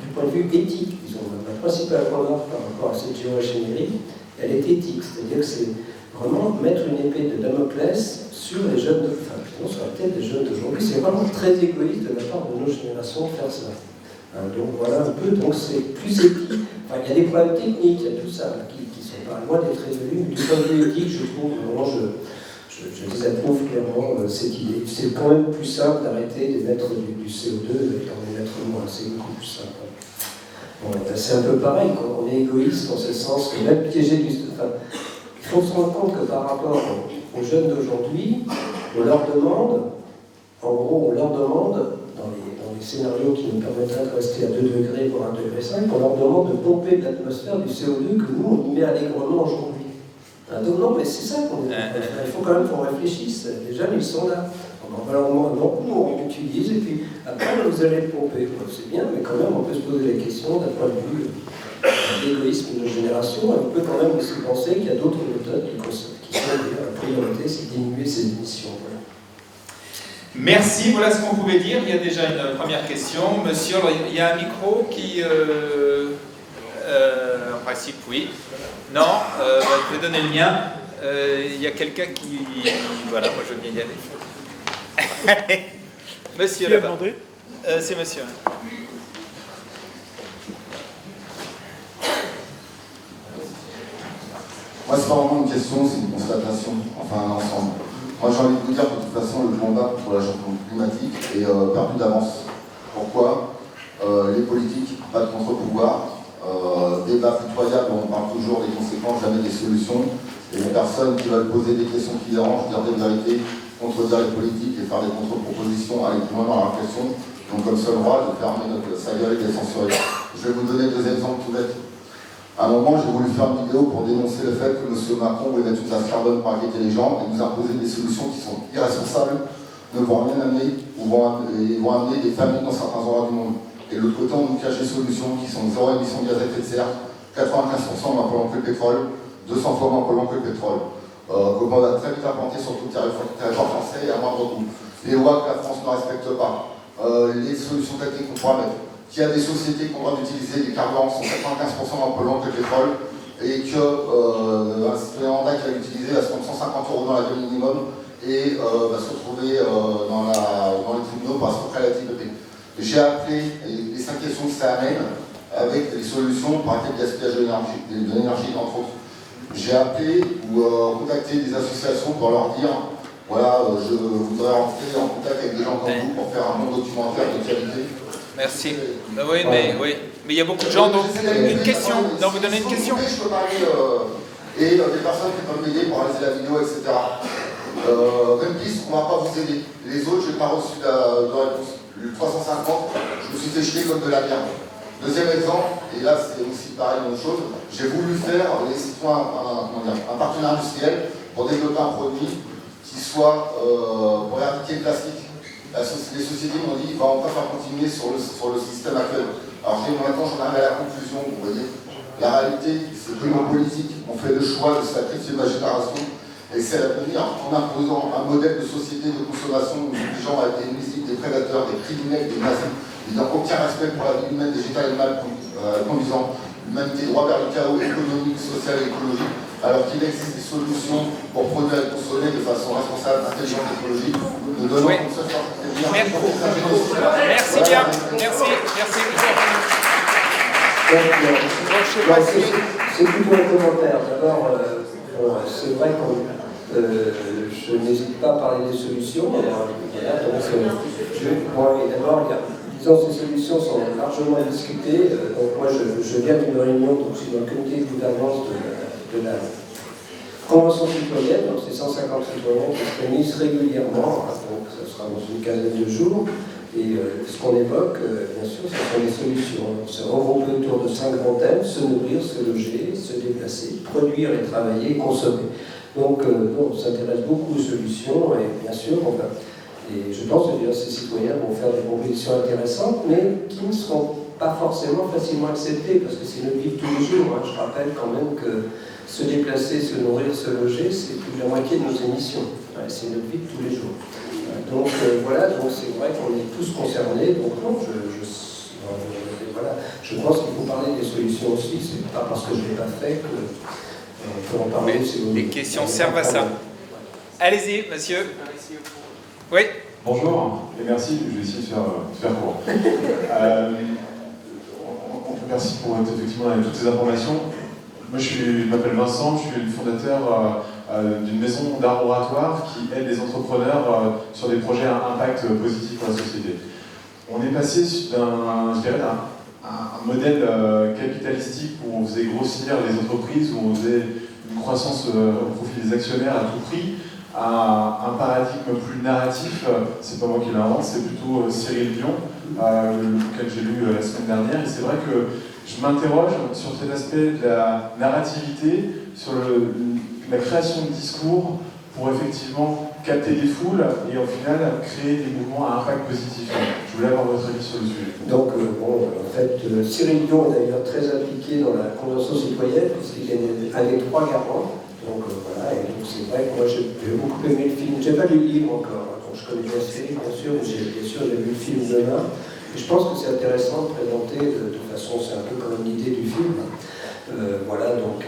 du point de vue éthique, disons, ma principale remarque par rapport à cette géo-ingénierie, elle est éthique, c'est-à-dire que c'est vraiment mettre une épée de Damoclès sur les jeunes, sur la tête des jeunes d'aujourd'hui. C'est vraiment très égoïste de la part de nos générations de faire ça. Donc voilà un peu, donc c'est plus éthique. Enfin, il y a des problèmes techniques, il y a tout ça qui sont pas loin d'être résolus, mais du point de vue éthique, je trouve, vraiment, je désapprouve clairement cette idée. C'est quand même plus simple d'arrêter d'émettre du CO2 et d'en émettre moins, c'est beaucoup plus simple. Bon, c'est un peu pareil, quand on est égoïste dans ce sens que même piéger du... Enfin, il faut se rendre compte que par rapport aux jeunes d'aujourd'hui, on leur demande, En gros, on leur demande, dans les scénarios qui nous permettraient de rester à 2 degrés, voire 1,5 degré, on leur demande de pomper de l'atmosphère du CO2 que nous, on y met allègrement aujourd'hui. Donc non, mais c'est ça qu'on est en train de faire. Il faut quand même qu'on réfléchisse. Les jeunes, ils sont là. On va leur demander, donc nous, on utilise, et puis après, vous allez le pomper. C'est bien, mais quand même, on peut se poser la question d'un point de vue l'égoïsme de nos générations. On peut quand même aussi penser qu'il y a d'autres méthodes qui sont la priorité, c'est diminuer ces émissions. Voilà. Merci, voilà ce qu'on pouvait dire. Il y a déjà une première question. Monsieur, alors, il y a un micro qui... en principe, oui. Non, je vais donner le mien. Il y a quelqu'un qui... Voilà, moi je veux bien y aller. Allez, monsieur là-bas. C'est monsieur. Moi, c'est pas vraiment une question, c'est une constatation, enfin un ensemble. Moi, j'ai envie de vous dire que de toute façon, le combat pour la changement climatique est perdu d'avance. Pourquoi les politiques, pas de contre-pouvoir, débat pitoyable, on parle toujours des conséquences, jamais des solutions, et les personnes qui veulent poser des questions qui dérangent, dire des vérités, contredire les politiques et faire des contre-propositions, aller plus loin dans la réflexion, donc comme seul droit de fermer sa gueule et de censurer. Je vais vous donner 2 exemples tout bêtes. À un moment, j'ai voulu faire une vidéo pour dénoncer le fait que M. Macron voulait mettre une taxe carbone pour inquiéter les gens et nous imposer des solutions qui sont irresponsables, ne vont rien amener ou vont amener des familles dans certains endroits du monde. Et de l'autre côté, on nous cache des solutions qui sont 0 émissions de gaz à effet de serre, 95% moins polluant que le pétrole, 200 fois moins polluant que le pétrole, qu'on va très vite implanter sur tout le territoire français et à moindre coût. Les lois que la France ne respecte pas, les solutions techniques qu'on pourra mettre. Qu'il y a des sociétés qui ont le droit d'utiliser des carburants qui sont 95% moins polluants que le pétrole et qu'un citoyen lambda qui va l'utiliser va se prendre 150 € dans la vie minimum et va se retrouver dans les tribunaux pour escroquerie à la TIPP. J'ai appelé les 5 questions que ça amène avec des solutions pour arrêter le gaspillage de l'énergie, entre autres. J'ai appelé ou contacté des associations pour leur dire voilà, je voudrais entrer en contact avec des gens comme vous pour faire un bon documentaire de qualité. Merci. Oui, mais il y a beaucoup de gens. Donc, une question. Donc, vous donnez une question. Je peux parler et des personnes qui peuvent m'aider pour réaliser la vidéo, etc. Greenpeace, on ne va pas vous aider. Les autres, je n'ai pas reçu de réponse. Le 350, je me suis fait jeter comme de la merde. Deuxième exemple, et là c'est aussi pareil, une autre chose, j'ai voulu faire un partenariat industriel pour développer un produit qui soit pour éradiquer le plastique. Les sociétés m'ont dit on va pas faire continuer sur le système actuel. Alors maintenant j'en arrive à la conclusion, vous voyez. La réalité, c'est que nos politiques ont fait le choix de sacrifier ma génération et c'est à venir en imposant un modèle de société de consommation où les gens avec des nuisibles, des prédateurs, des criminels, des nazis, ils n'ont aucun respect pour la vie humaine, végétale et animale, conduisant l'humanité droit vers le chaos économique, social et écologique, alors qu'il existe des solutions pour produire et consommer de façon responsable, intelligente et écologique. Nous donnons oui. Merci bien. Merci. C'est plutôt un commentaire. D'abord, c'est vrai que je n'hésite pas à parler des solutions. Disons que ces solutions sont largement discutées. Donc moi, je viens d'une réunion, donc je suis dans le comité de gouvernance de la Convention citoyenne, donc c'est 150 citoyens qui se réunissent régulièrement, donc ça sera dans une quinzaine de jours. Et ce qu'on évoque, bien sûr, ce sont les solutions. On se regroupe autour de 5 grands thèmes: se nourrir, se loger, se déplacer, produire et travailler, consommer. Donc on s'intéresse beaucoup aux solutions et bien sûr, et je pense que ces citoyens vont faire des propositions intéressantes, mais qui ne seront pas forcément facilement acceptées, parce que c'est notre vie de tous les jours. Je rappelle quand même que se déplacer, se nourrir, se loger, c'est plus de la moitié de nos émissions. C'est notre vie de tous les jours. Donc voilà, donc c'est vrai qu'on est tous concernés, donc non, voilà. Je pense qu'il faut parler des solutions aussi, c'est pas parce que je ne l'ai pas fait qu'on peut en parler. Les questions servent à ça. Allez-y, monsieur. Oui. Bonjour, et merci, je vais essayer de faire court. Merci pour effectivement toutes ces informations. Moi je m'appelle Vincent, je suis le fondateur d'une maison d'art oratoire qui aide les entrepreneurs sur des projets à impact positif pour la société. On est passé d'un modèle capitalistique où on faisait grossir les entreprises, où on faisait une croissance au profit des actionnaires à tout prix, un paradigme plus narratif. C'est pas moi qui l'invente, c'est plutôt Cyril Dion, lequel j'ai lu la semaine dernière. Et c'est vrai que je m'interroge sur cet aspect de la narrativité, sur la création de discours pour effectivement capter des foules et au final créer des mouvements à impact positif. Je voulais avoir votre avis sur le sujet. Donc, en fait, Cyril Dion est d'ailleurs très impliqué dans la Convention citoyenne, puisqu'il est un des 3 garants. Donc, voilà, et donc c'est vrai que moi j'ai beaucoup aimé le film. J'ai pas lu le livre encore, donc je connais la série, bien sûr, mais j'ai vu le film demain. Et je pense que c'est intéressant de présenter, de toute façon, c'est un peu comme l'idée du film. Voilà, donc,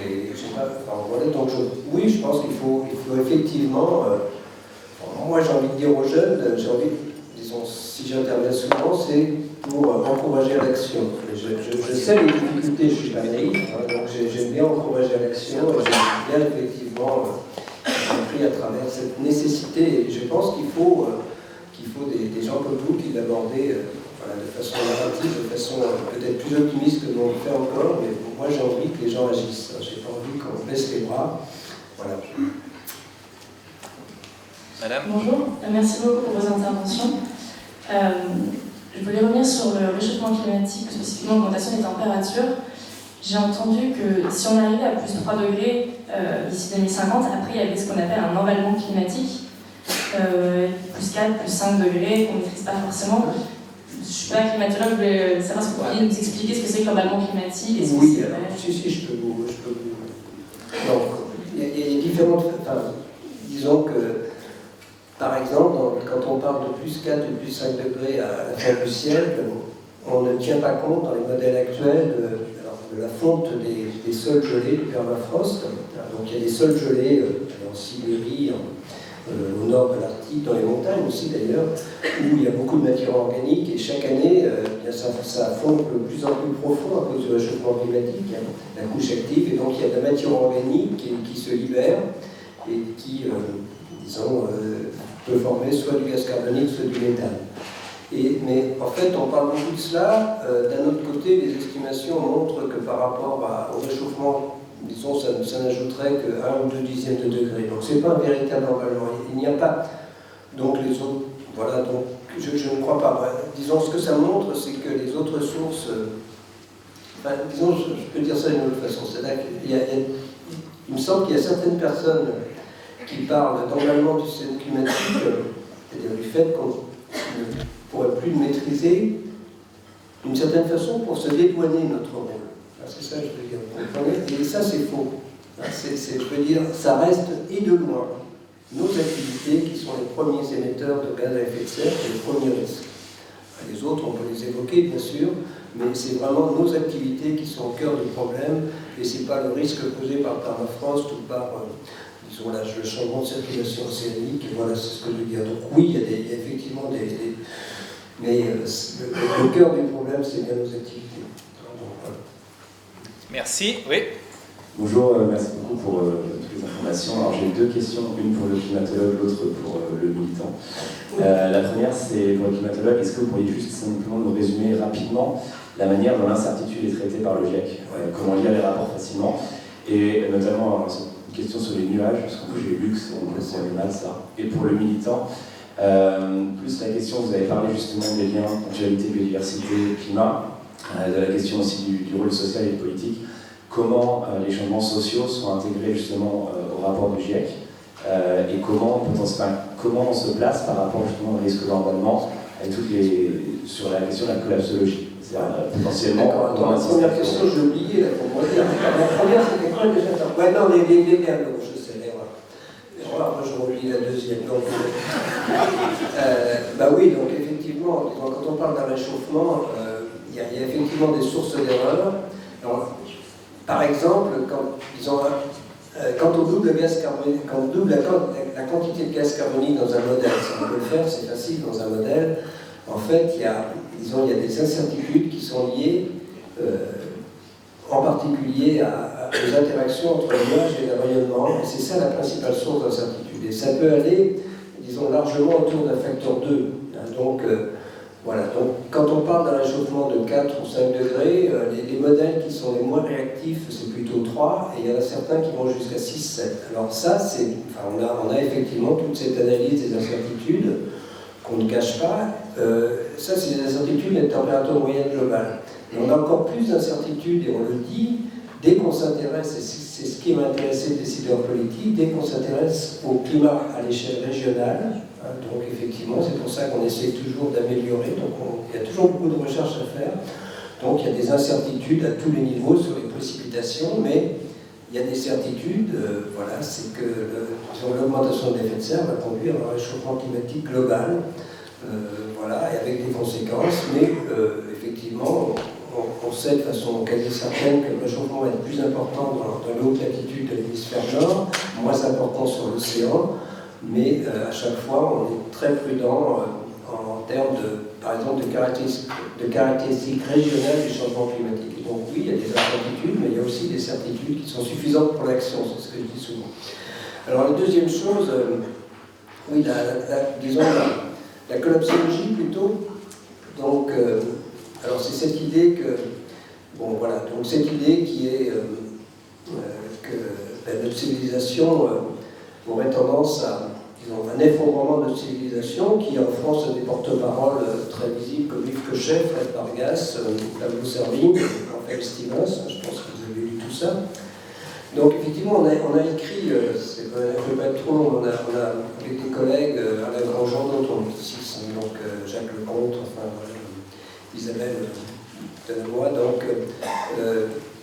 oui, je pense qu'il faut effectivement, moi j'ai envie de dire aux jeunes, disons, si j'interviens souvent, c'est pour encourager à l'action. Je sais les difficultés, je ne suis pas naïf, donc j'aime bien encourager à l'action, et j'aime bien effectivement, compris à travers cette nécessité, et je pense qu'il faut des gens comme vous qui l'abordez de façon narrative, de façon peut-être plus optimiste que l'on le fait encore, mais moi j'ai envie que les gens agissent. J'ai pas envie qu'on baisse les bras. Voilà. Madame. Bonjour, merci beaucoup pour vos interventions. Je voulais revenir sur le réchauffement climatique, spécifiquement l'augmentation des températures. J'ai entendu que si on arrivait à plus 3 degrés d'ici 2050, après il y avait ce qu'on appelle un envalement climatique, plus 4, plus 5 degrés, qu'on ne maîtrise pas forcément. Je ne suis pas climatologue, je voulais savoir si vous pourriez nous expliquer ce que c'est que l'emballement climatique. Oui, alors, si, je peux vous. Donc, il y a différentes. Enfin, disons que, par exemple, quand on parle de plus 4 ou plus 5 degrés à la fin du siècle, on ne tient pas compte dans les modèles actuels de la fonte des sols gelés du permafrost. Donc, il y a des sols gelés en Sibérie, au nord de l'Arctique, dans les montagnes aussi d'ailleurs, où il y a beaucoup de matière organique et chaque année, ça fond de plus en plus profond à cause du réchauffement climatique, la couche active, et donc il y a de la matière organique qui se libère et qui, disons, peut former soit du gaz carbonique, soit du méthane. Mais en fait, on parle beaucoup de cela. D'un autre côté, les estimations montrent que par rapport au réchauffement, disons, ça n'ajouterait que 1 ou 2 dixièmes de degré. Donc ce n'est pas un véritable emballement. Il n'y a pas. Donc les autres. Voilà, donc je ne crois pas. Ouais. Disons, ce que ça montre, c'est que les autres sources. Disons, je peux dire ça d'une autre façon. C'est-à-dire qu'il me semble qu'il y a certaines personnes qui parlent d'emballement du système climatique, c'est-à-dire du fait qu'on ne pourrait plus le maîtriser d'une certaine façon pour se dédouaner notre rôle. C'est ça que je veux dire, vous comprenez ? Et ça, c'est faux. Je veux dire, ça reste, et de loin, nos activités qui sont les premiers émetteurs de gaz à effet de serre, et les premiers risques. Les autres, on peut les évoquer, bien sûr, mais c'est vraiment nos activités qui sont au cœur du problème, et ce n'est pas le risque posé par le permafrost ou par, disons, le changement de circulation océanique, et voilà, c'est ce que je veux dire. Donc oui, il y a effectivement mais le cœur du problème, c'est bien nos activités. Merci, oui. Bonjour, merci beaucoup pour toutes les informations. Alors j'ai 2 questions, une pour le climatologue, l'autre pour le militant. La première, c'est pour le climatologue, est-ce que vous pourriez juste simplement nous résumer rapidement la manière dont l'incertitude est traitée par le GIEC, comment lire les rapports facilement, et notamment une question sur les nuages, parce que j'ai lu que on connaissait mal ça. Et pour le militant, plus la question, vous avez parlé justement des liens actualité, biodiversité, climat, de la question aussi du rôle social et politique, comment les changements sociaux sont intégrés justement au rapport du GIEC et comment on se place par rapport justement au risque d'environnement et sur la question de la collapsologie. Potentiellement. Attends, la première question, j'ai oublié pour moi dire. La première, c'était quoi déjà? Ouais, non, les galos, je sais, l'erreur. Moi, je relis la deuxième. Donc, bah oui, donc effectivement, quand on parle d'un réchauffement, il y a effectivement des sources d'erreur. Par exemple, quand on double le gaz carbonique, quand on double la quantité de gaz carbonique dans un modèle, ça on peut le faire, c'est facile dans un modèle. En fait, il y a des incertitudes qui sont liées, en particulier aux interactions entre le nuage et le rayonnement. Et c'est ça la principale source d'incertitude. Et ça peut aller, disons, largement autour d'un facteur 2. Donc, Voilà, donc quand on parle d'un réchauffement de 4 ou 5 degrés, les modèles qui sont les moins réactifs, c'est plutôt 3, et il y en a certains qui vont jusqu'à 6-7. Alors ça, on a effectivement toute cette analyse des incertitudes qu'on ne cache pas. Ça, c'est des incertitudes des températures moyennes globales. Et on a encore plus d'incertitudes, et on le dit, dès qu'on s'intéresse, et c'est ce qui m'a intéressé les décideurs politiques, dès qu'on s'intéresse au climat à l'échelle régionale. Donc effectivement, c'est pour ça qu'on essaie toujours d'améliorer. Donc il y a toujours beaucoup de recherches à faire. Donc il y a des incertitudes à tous les niveaux sur les précipitations, mais il y a des certitudes, voilà, c'est que l'augmentation de l'effet de serre va conduire à un réchauffement climatique global, voilà, et avec des conséquences, mais effectivement, on sait de façon quasi certaine que le réchauffement va être plus important dans les hautes latitudes de l'hémisphère nord, moins important sur l'océan, mais à chaque fois, on est très prudent en termes, par exemple, de caractéristiques régionales du changement climatique. Et donc oui, il y a des incertitudes, mais il y a aussi des certitudes qui sont suffisantes pour l'action, c'est ce que je dis souvent. Alors la deuxième chose, oui, disons la collapsologie plutôt. Donc, alors c'est cette idée que, bon voilà, donc cette idée qui est que notre civilisation aurait tendance à, disons, un effondrement de notre civilisation qui en France a des porte-paroles très visibles comme Yves Cochet, Fred Vargas, Pablo Servigne, Raphaël Stevens, je pense que vous avez lu tout ça. Donc effectivement, on a écrit, je ne vais pas être trop long, on a avec des collègues, Alain Grandjean, dont on est ici, donc Jacques Lecomte, enfin Isabelle Denemois, donc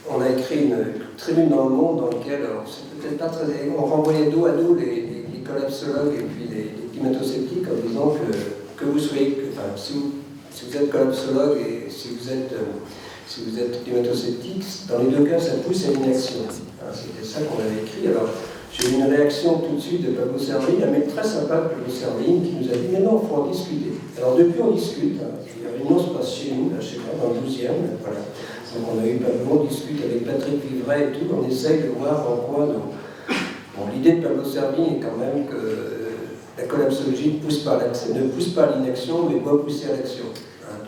on a écrit une tribune dans le Monde dans laquelle, c'est peut-être pas très... On renvoyait dos à dos les collapsologues et puis les climato-sceptiques en disant que vous soyez... Enfin, si vous êtes collapsologue et si vous êtes climato-sceptique, dans les deux cas, ça pousse à l'inaction. C'était ça qu'on avait écrit. Alors, j'ai eu une réaction tout de suite de Pablo Servigne, un mec très sympa de Pablo Servigne, qui nous a dit « Mais non, il faut en discuter ». Alors, depuis, on discute. La réunion se passe chez nous, là, je sais pas, dans le 12e, voilà. Donc on a eu Pablo, on discute avec Patrick Vivray et tout, on essaye de voir en quoi... Bon, l'idée de Pablo Servigne est quand même que la collapsologie ne pousse pas à l'inaction, mais doit pousser à l'action.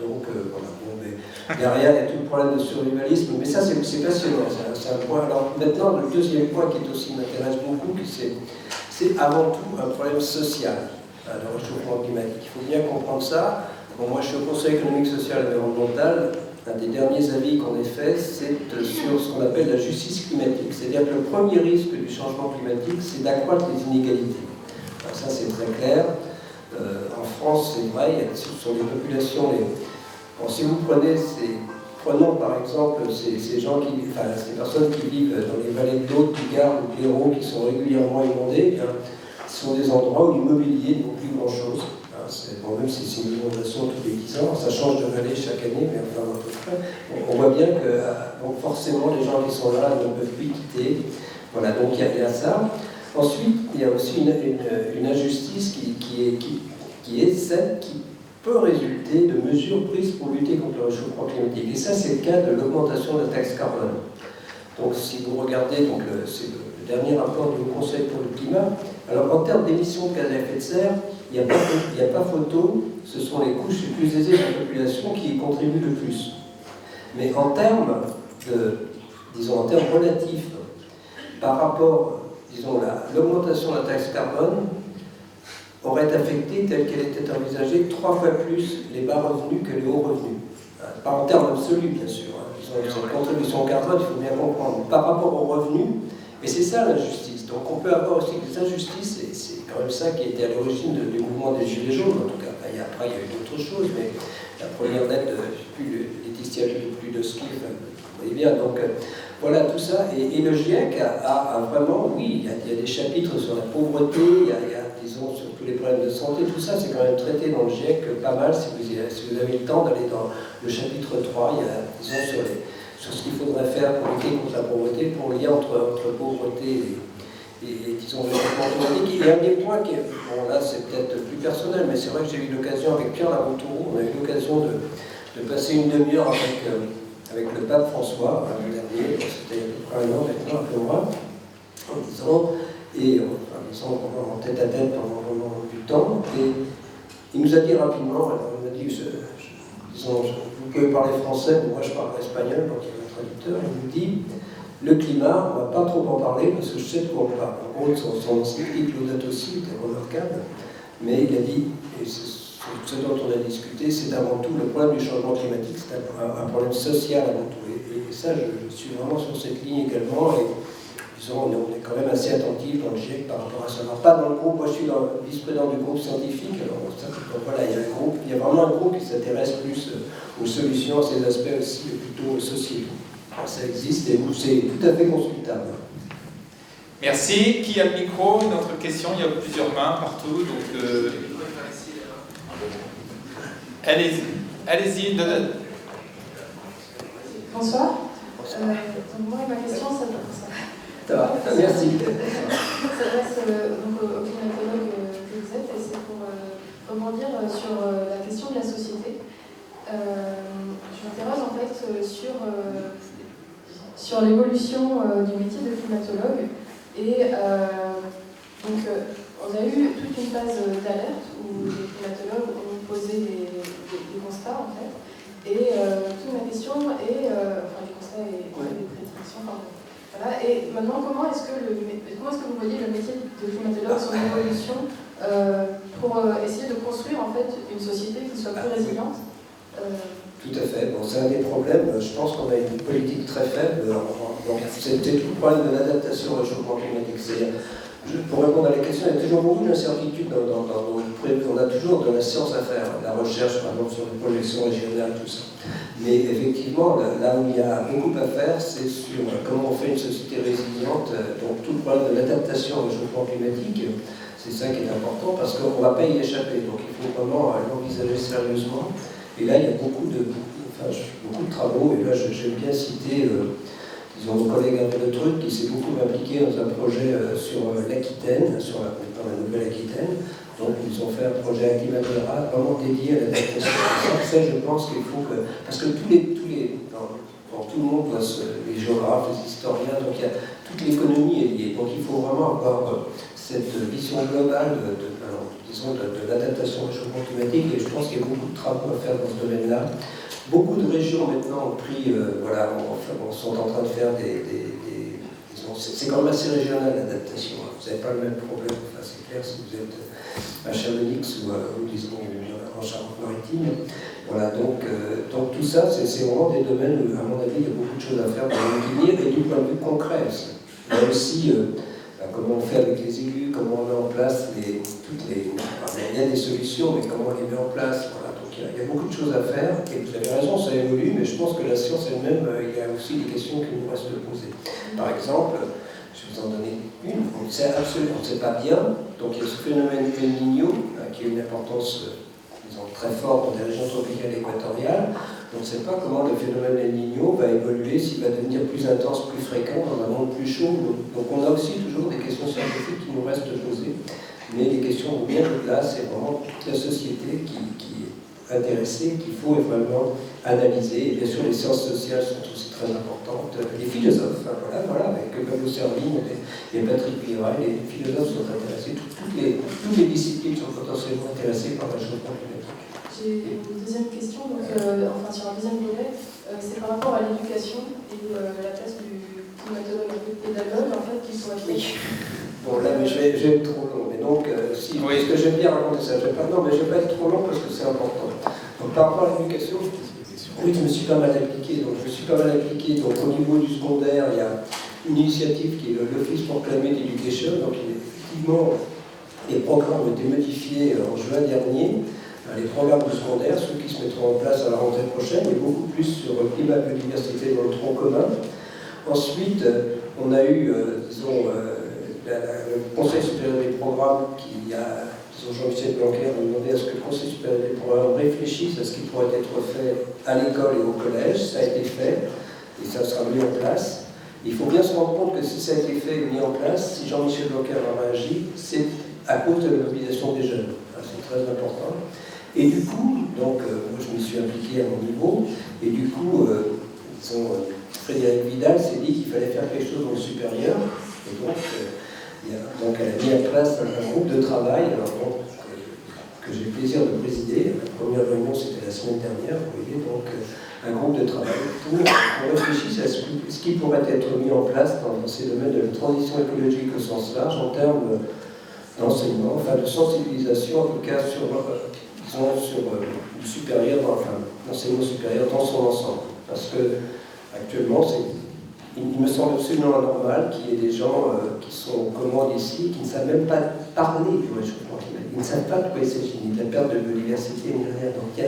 Donc, voilà. Bon, mais derrière, il y a tout le problème de survivalisme, mais ça, c'est passionnant. C'est un point. Alors, maintenant, le deuxième point qui m'intéresse beaucoup, c'est avant tout un problème social, le réchauffement climatique. Il faut bien comprendre ça. Bon, moi, je suis au Conseil économique, social et environnemental. Un des derniers avis qu'on ait fait, c'est sur ce qu'on appelle la justice climatique. C'est-à-dire que le premier risque du changement climatique, c'est d'accroître les inégalités. Alors ça, c'est très clair. En France, c'est vrai, sur les populations... Bon, si vous prenons par exemple ces gens ces personnes qui vivent dans les vallées de l'Aude, du Gard ou de l'Hérault, qui sont régulièrement inondées, eh bien, ce sont des endroits où l'immobilier ne vaut plus grand-chose. Bon, même si c'est une inondation tous les 10 ans, ça change de vallée chaque année, mais enfin à peu près. On voit bien que donc forcément les gens qui sont là ne peuvent plus quitter. Voilà, donc il y a ça. Ensuite, il y a aussi une injustice qui est celle qui peut résulter de mesures prises pour lutter contre le réchauffement climatique. Et ça, c'est le cas de l'augmentation de la taxe carbone. Donc si vous regardez, c'est le dernier rapport du Haut Conseil pour le climat, alors en termes d'émissions de gaz à effet de serre, il n'y a pas photo, ce sont les couches les plus aisées de la population qui y contribuent le plus. Mais en termes relatifs, par rapport, disons, l'augmentation de la taxe carbone aurait affecté, telle qu'elle était envisagée, 3 fois plus les bas revenus que les hauts revenus. Pas en termes absolus, bien sûr. Cette contribution carbone, il faut bien comprendre, par rapport aux revenus, et c'est ça l'injustice. Donc on peut avoir aussi des injustices, et c'est quand même ça qui était à l'origine du mouvement des Gilets jaunes, en tout cas. Après, il y a eu d'autres choses, mais la première lettre, Laetitia Ludowski, vous voyez bien. Donc voilà tout ça. Et le GIEC a vraiment, oui, il y a des chapitres sur la pauvreté, il y a disons, sur tous les problèmes de santé, tout ça, c'est quand même traité dans le GIEC pas mal, si vous avez le temps d'aller dans le chapitre 3, il y a, disons, sur ce qu'il faudrait faire pour lutter contre la pauvreté, pour le lien entre pauvreté et disons, le réchauffement climatique. Il y a un des points qui est, bon là c'est peut-être plus personnel, mais c'est vrai que j'ai eu l'occasion avec Pierre Laroutourou, on a eu l'occasion de passer une demi-heure avec le pape François, le dernier, c'était à peu près un an maintenant, un peu moins, en disant, en tête à tête pendant du temps, et il nous a dit rapidement, alors il m'a dit, disons, vous pouvez parler français, mais moi je parle espagnol, donc il y a un traducteur, il nous dit le climat, on ne va pas trop en parler parce que je sais de quoi on parle. En gros, son encyclique Laudato Si était remarquable, mais il a dit, et c'est ce dont on a discuté, c'est avant tout le problème du changement climatique, c'est un problème social avant tout. Et ça, je suis vraiment sur cette ligne également. Et disons, on est quand même assez attentif dans le GIEC par rapport à ça. Alors, pas dans le groupe, moi je suis vice-président du groupe scientifique, alors ça, voilà, il y a vraiment un groupe qui s'intéresse plus aux solutions, à ces aspects aussi plutôt sociaux. Alors, ça existe et c'est tout à fait consultable. Merci. Qui a le micro? Une autre question? Il y a plusieurs mains partout, donc allez-y. Bonsoir. Donc moi, ma question, Ça va, merci. s'adresse au climatologue que vous êtes, et c'est pour rebondir sur la question de la société. Je m'interroge en fait sur l'évolution du métier de climatologue. Et donc, on a eu toute une phase d'alerte où les climatologues ont posé des constats en fait. Et toute ma question est, enfin des constats et des prédictions, pardon. Voilà. Et maintenant, comment est-ce que vous voyez le métier de climatologue, son évolution, pour essayer de construire en fait une société qui soit plus résiliente? Tout à fait. Bon, c'est un des problèmes. Je pense qu'on a une politique très faible. C'était tout le problème de l'adaptation au réchauffement climatique. Pour répondre à la question, il y a toujours beaucoup d'incertitudes dans on a toujours de la science à faire, de la recherche, par exemple, sur les projections régionales, tout ça. Mais effectivement, là où il y a beaucoup à faire, c'est sur comment on fait une société résiliente. Donc tout le problème de l'adaptation au réchauffement climatique, c'est ça qui est important, parce qu'on ne va pas y échapper. Donc il faut vraiment l'envisager sérieusement. Et là, il y a beaucoup de travaux, et là, j'aime bien citer, disons, mon collègue Hervé Le Truc, qui s'est beaucoup impliqué dans un projet sur l'Aquitaine, dans la Nouvelle-Aquitaine. Donc, ils ont fait un projet Climatera vraiment dédié à l'adaptation. Ça, je pense qu'il faut que... Parce que tout le monde voit les géographes, les historiens, donc toute l'économie est liée. Donc, il faut vraiment avoir cette vision globale de l'adaptation au réchauffement climatique, et je pense qu'il y a beaucoup de travaux à faire dans ce domaine-là. Beaucoup de régions maintenant ont pris, sont en train de faire c'est quand même assez régional l'adaptation. Vous n'avez pas le même problème, enfin, c'est clair, si vous êtes à Chamonix ou disons en Charente-Maritime. Voilà, donc tout ça, c'est vraiment des domaines où, à mon avis, il y a beaucoup de choses à faire pour l'avenir, et du point de vue concret aussi. Il y a aussi comment on fait avec les élus, comment on met en place il y a des solutions, mais comment on les met en place. Voilà. Donc il y a beaucoup de choses à faire, et vous avez raison, ça évolue, mais je pense que la science elle-même, il y a aussi des questions qui nous restent posées. Par exemple, je vais vous en donner une, on ne sait pas bien, donc il y a ce phénomène El Niño, qui a une importance disons, très forte dans les régions tropicales et équatoriales. On ne sait pas comment le phénomène El Niño va évoluer, s'il va devenir plus intense, plus fréquent, dans un monde plus chaud. Donc on a aussi toujours des questions scientifiques qui nous restent posées, mais les questions bien au-delà, c'est vraiment toute la société qui est intéressée, qu'il faut vraiment analyser. Et bien sûr, les sciences sociales sont aussi très importantes. Les philosophes, voilà, avec Pablo Servigne et Patrick Vieira, les philosophes sont intéressés. Toutes les disciplines sont potentiellement intéressées par le réchauffement climatique. J'ai une deuxième question, donc, sur un deuxième volet, c'est par rapport à l'éducation et la place du climatologue un peu pédagogue, en fait, qui pourrait être... Bon, là, mais je vais être trop long. Mais donc, parce que j'aime bien raconter ça, je ne vais pas être trop long parce que c'est important. Donc, par rapport à l'éducation, oui, je me suis pas mal appliqué. Donc, au niveau du secondaire, il y a une initiative qui est l'Office pour Climate Education. Donc, effectivement, les programmes ont été modifiés en juin dernier. Les programmes du secondaire, ceux qui se mettront en place à la rentrée prochaine, et beaucoup plus sur le climat et biodiversité dans le tronc commun. Ensuite, on a eu, le Conseil supérieur des programmes qui a, Jean-Michel Blanquer a demandé à ce que le Conseil supérieur des programmes réfléchisse à ce qui pourrait être fait à l'école et au collège. Ça a été fait et ça sera mis en place. Il faut bien se rendre compte que si ça a été fait et mis en place, si Jean-Michel Blanquer a réagi, c'est à cause de la mobilisation des jeunes. C'est très important. Et du coup, donc, moi je me suis impliqué à mon niveau, et du coup, Frédéric Vidal s'est dit qu'il fallait faire quelque chose dans le supérieur, et donc, elle a mis en place un groupe de travail, alors, que que j'ai le plaisir de présider. La première réunion, c'était la semaine dernière, vous voyez, donc un groupe de travail pour qu'on réfléchisse à ce qui pourrait être mis en place dans ces domaines de la transition écologique au sens large, en termes d'enseignement, enfin de sensibilisation, en tout cas sur, du supérieur, enfin, l'enseignement supérieur dans son ensemble. Parce que actuellement, il me semble absolument anormal qu'il y ait des gens qui sont comme moi ici, qui ne savent même pas parler du réchauffement climatique. Ils ne savent pas de quoi il s'agit, ni de la perte de biodiversité, ni rien. Donc il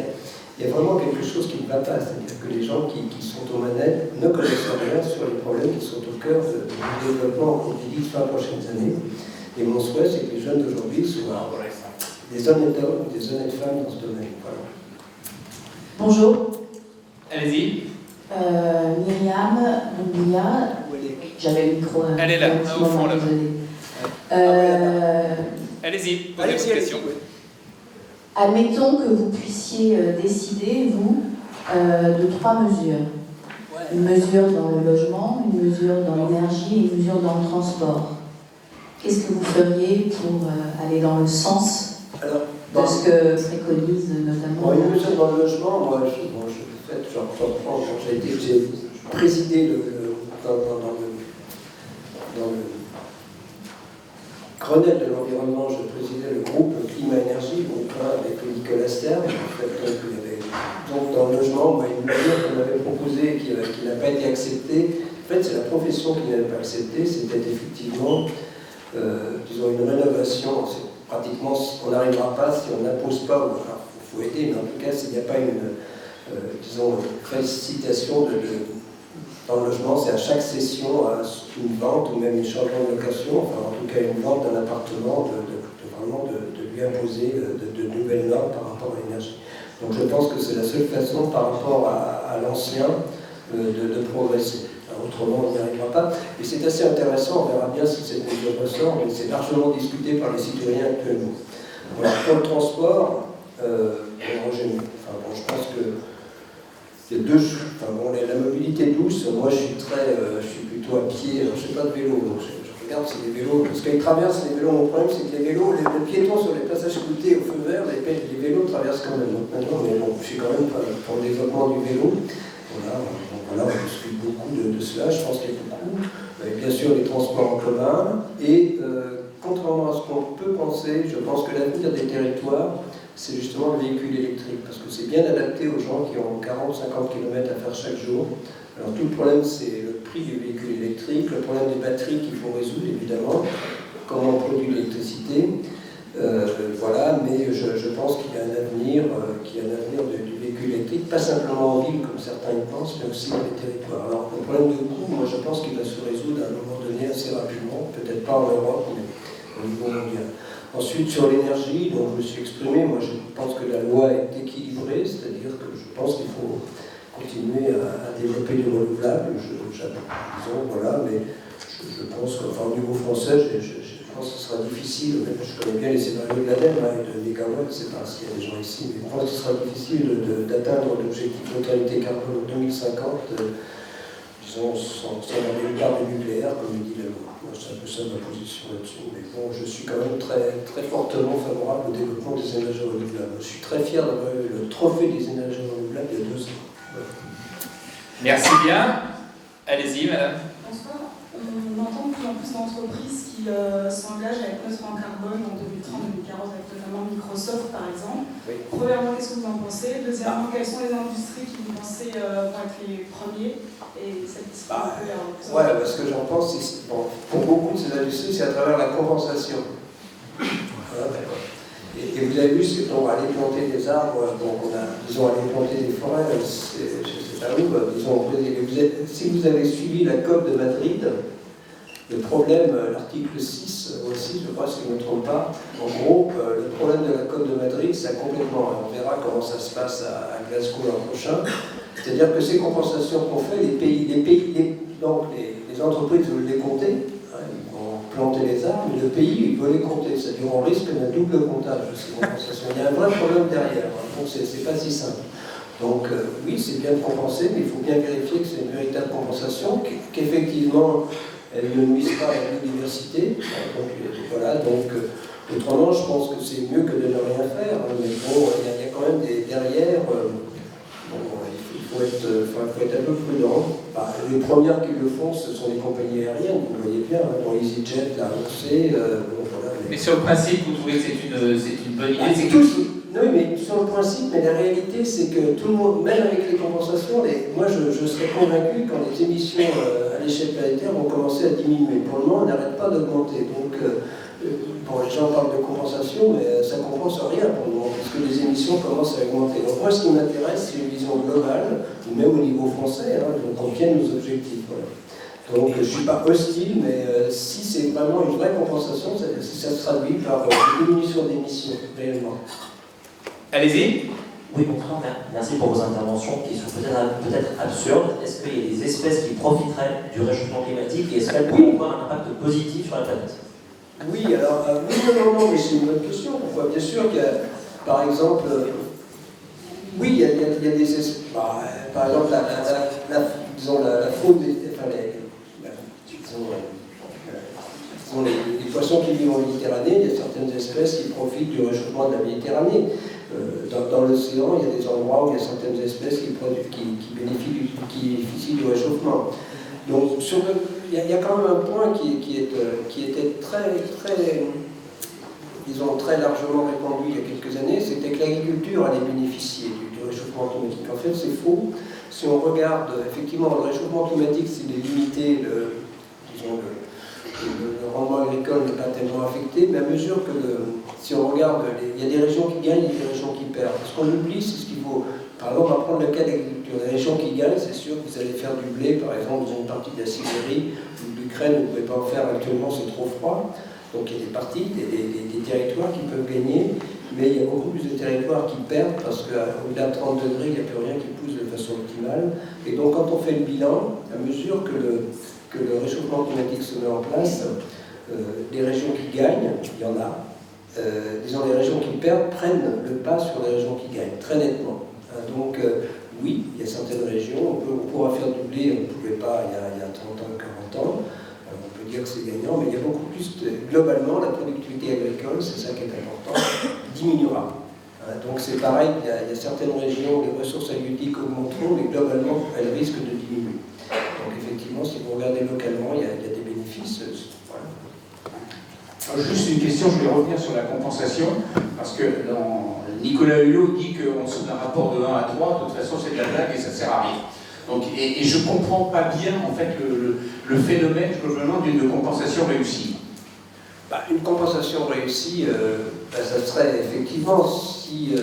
y a vraiment quelque chose qui ne va pas. C'est-à-dire que les gens qui sont aux manettes ne connaissent rien sur les problèmes qui sont au cœur du développement des 10-20 prochaines années. Et mon souhait, c'est que les jeunes d'aujourd'hui soient des honnêtes hommes ou des honnêtes femmes dans ce domaine. Voilà. Bonjour. Allez-y. Myriam Doumbouya. J'avais le micro. Elle est là, au fond là. Allez-y, posez vos questions. Admettons que vous puissiez décider, vous, de 3 mesures. Une mesure dans le logement, une mesure dans l'énergie et une mesure dans le transport. Qu'est-ce que vous feriez pour aller dans le sens de ce que préconise notamment... Une mesure dans le logement, moi, j'ai présidé dans le Grenelle de l'environnement, je présidais le groupe climat-énergie, groupe 1 avec Nicolas Stern. Donc dans le logement, moi, une mesure qu'on avait proposée qui n'a pas été acceptée, en fait c'est la profession qui n'avait pas accepté, c'était effectivement, disons, une rénovation. Pratiquement, on n'arrivera pas si on n'impose pas, enfin, il faut aider, mais en tout cas s'il n'y a pas une, disons, précipitation dans le logement, c'est à chaque session une vente ou même un changement de location, enfin en tout cas une vente d'un appartement, vraiment de lui imposer de nouvelles normes par rapport à l'énergie. Donc je pense que c'est la seule façon par rapport à l'ancien de progresser. Alors, autrement, on n'y arrivera pas. Et c'est assez intéressant, on verra bien si cette mesure ressort, mais c'est largement discuté par les citoyens actuellement. Alors, pour le transport, je pense que il y a deux choses. Enfin, la mobilité douce, moi je suis plutôt à pied, alors, je ne fais pas de vélo, donc je regarde c'est les vélos, parce qu'ils traversent les vélos, mon problème c'est que les vélos, les piétons sur les passages cloutés au feu vert, les vélos traversent quand même. Donc maintenant, mais bon, je suis quand même pour le développement du vélo. Voilà, donc voilà, on discute beaucoup de cela, je pense qu'il y a beaucoup. Bien sûr les transports en commun, et contrairement à ce qu'on peut penser, je pense que l'avenir des territoires, c'est justement le véhicule électrique, parce que c'est bien adapté aux gens qui ont 40-50 km à faire chaque jour. Alors tout le problème, c'est le prix du véhicule électrique, le problème des batteries qu'il faut résoudre, évidemment, comment on produit l'électricité, voilà, mais je pense qu'il y a un avenir, du véhicule électrique, pas simplement en ville, comme certains y pensent, mais aussi dans les territoires. Alors le problème de coût, moi je pense qu'il va se résoudre à un moment donné assez rapidement, peut-être pas en Europe, mais au niveau mondial. Ensuite, sur l'énergie, donc je me suis exprimé, moi je pense que la loi est équilibrée, c'est-à-dire que je pense qu'il faut continuer à développer du renouvelable, voilà, mais je pense qu'au niveau français, je pense que ce sera difficile, même je connais bien les scénarios de l'ADEME et de Megawatt, je ne sais pas s'il y a des gens ici, mais je pense que ce sera difficile d'atteindre l'objectif de neutralité carbone en 2050, disons, sans avoir une part du nucléaire, comme le dit la loi. C'est un peu ça ma position là-dessus, mais bon, je suis quand même très, très fortement favorable au développement des énergies renouvelables. Je suis très fier d'avoir eu le trophée des énergies renouvelables il y a 2 ans. Voilà. Merci bien. Allez-y, madame. Bonsoir. On entend de plus en plus d'entreprises qui s'engagent à être neutres en carbone en 2030-2040, avec notamment Microsoft par exemple. Oui. Premièrement, qu'est-ce que vous en pensez? Deuxièmement, quelles sont les industries qui vous pensez vont être les premiers et celles qui sont un peu voilà, ce que j'en pense, c'est pour beaucoup de ces industries, c'est à travers la compensation. Voilà, et vous avez vu, c'est qu'on aller planter des arbres, donc on a, disons, aller planter des forêts, je ne sais pas où, disons, si vous avez suivi la COP de Madrid, le problème, l'article 6, je crois, si je ne me trompe pas, en gros, le problème de la COP de Madrid, c'est complètement, on verra comment ça se passe à Glasgow l'an prochain, c'est-à-dire que ces compensations qu'on fait, donc les entreprises veulent les compter, ils vont planter les arbres, mais le pays, il veut les compter, c'est-à-dire on risque d'un double comptage de ces compensations. Il y a un vrai problème derrière, donc c'est pas si simple. Donc oui, c'est bien de compenser, mais il faut bien vérifier que c'est une véritable compensation, qu'effectivement elles ne nuisent pas à la biodiversité. Donc, voilà, donc autrement, je pense que c'est mieux que de ne rien faire. Mais bon, il y a quand même derrière, il faut être un peu prudent. Bah, les premières qui le font, ce sont les compagnies aériennes, vous voyez bien, dans EasyJet, la RC. Voilà, mais sur le principe, vous trouvez que c'est une bonne idée? c'est oui, mais sur le principe, mais la réalité, c'est que tout le monde, même avec les compensations, moi je serais convaincu quand les émissions à l'échelle planétaire vont commencer à diminuer. Pour le moment, on n'arrête pas d'augmenter. Donc, bon, les gens parlent de compensation, mais ça ne compense rien pour le moment, parce que les émissions commencent à augmenter. Donc, moi, ce qui m'intéresse, c'est une vision globale, ou même au niveau français, donc on tienne nos objectifs. Voilà. Donc, je ne suis pas hostile, mais si c'est vraiment une vraie compensation, ça se traduit par une diminution d'émissions, réellement. Allez-y. Oui, bonsoir, merci pour vos interventions qui sont peut-être absurdes. Est-ce qu'il y a des espèces qui profiteraient du réchauffement climatique et est-ce qu'elles pourraient avoir un impact positif sur la planète? Oui, alors, non, mais c'est une bonne question. Pourquoi? Bien sûr qu'il y a, par exemple, oui, il y a des espèces, par exemple, la faune, les poissons qui vivent en Méditerranée, il y a certaines espèces qui profitent du réchauffement de la Méditerranée. Dans l'océan, il y a des endroits où il y a certaines espèces qui bénéficient du réchauffement. Donc, il y a quand même un point qui était très largement répandu il y a quelques années, c'était que l'agriculture allait bénéficier du réchauffement climatique. En fait, c'est faux. Si on regarde, effectivement, le réchauffement climatique, s'il est limité, le rendement agricole n'est pas tellement affecté, mais à mesure que, si on regarde, il y a des régions qui gagnent et des régions qui perdent. Ce qu'on oublie, c'est ce qu'il faut. Par exemple, on va prendre le cas de l'agriculture. Les régions qui gagnent, c'est sûr que vous allez faire du blé, par exemple, dans une partie de la Sibérie ou de l'Ukraine, vous ne pouvez pas en faire actuellement, c'est trop froid. Donc il y a des parties, des territoires qui peuvent gagner, mais il y a beaucoup plus de territoires qui perdent parce qu'au-delà de 30 degrés, il n'y a plus rien qui pousse de façon optimale. Et donc quand on fait le bilan, à mesure que le réchauffement climatique se met en place, les régions qui gagnent, il y en a, disons les régions qui perdent prennent le pas sur les régions qui gagnent, très nettement. Donc oui, il y a certaines régions, on pourra faire du blé, on ne pouvait pas il y a 30 ans, 40 ans, on peut dire que c'est gagnant, mais il y a beaucoup plus, globalement, la productivité agricole, c'est ça qui est important, diminuera. Donc c'est pareil, il y a certaines régions où les ressources halieutiques augmenteront, mais globalement, elles risquent de diminuer. Donc effectivement, si vous regardez localement, il y a des bénéfices. Voilà. Alors, juste une question, je vais revenir sur la compensation, parce que Nicolas Hulot dit qu'on se fait un rapport de 1 à 3, de toute façon c'est de la blague et ça ne sert à rien. Donc, et je ne comprends pas bien en fait le phénomène globalement d'une compensation réussie. Une compensation réussie, ça serait effectivement si...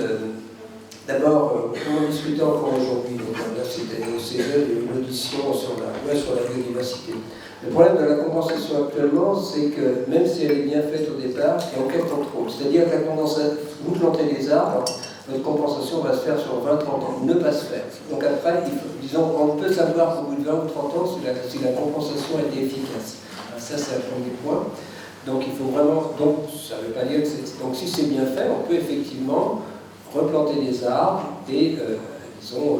D'abord, on en discutait encore aujourd'hui, donc là c'était au CE, une audition sur la biodiversité. Le problème de la compensation actuellement, c'est que même si elle est bien faite au départ, il y a aucun contrôle. C'est-à-dire que vous plantez des arbres, votre compensation va se faire sur 20-30 ans, ne pas se faire. Donc après, disons, on peut savoir qu'au bout de 20 ou 30 ans si la compensation a été efficace. Alors ça, c'est un premier point. Donc il faut vraiment, donc ça ne veut pas dire que c'est... Donc si c'est bien fait, on peut effectivement replanter des arbres et, disons,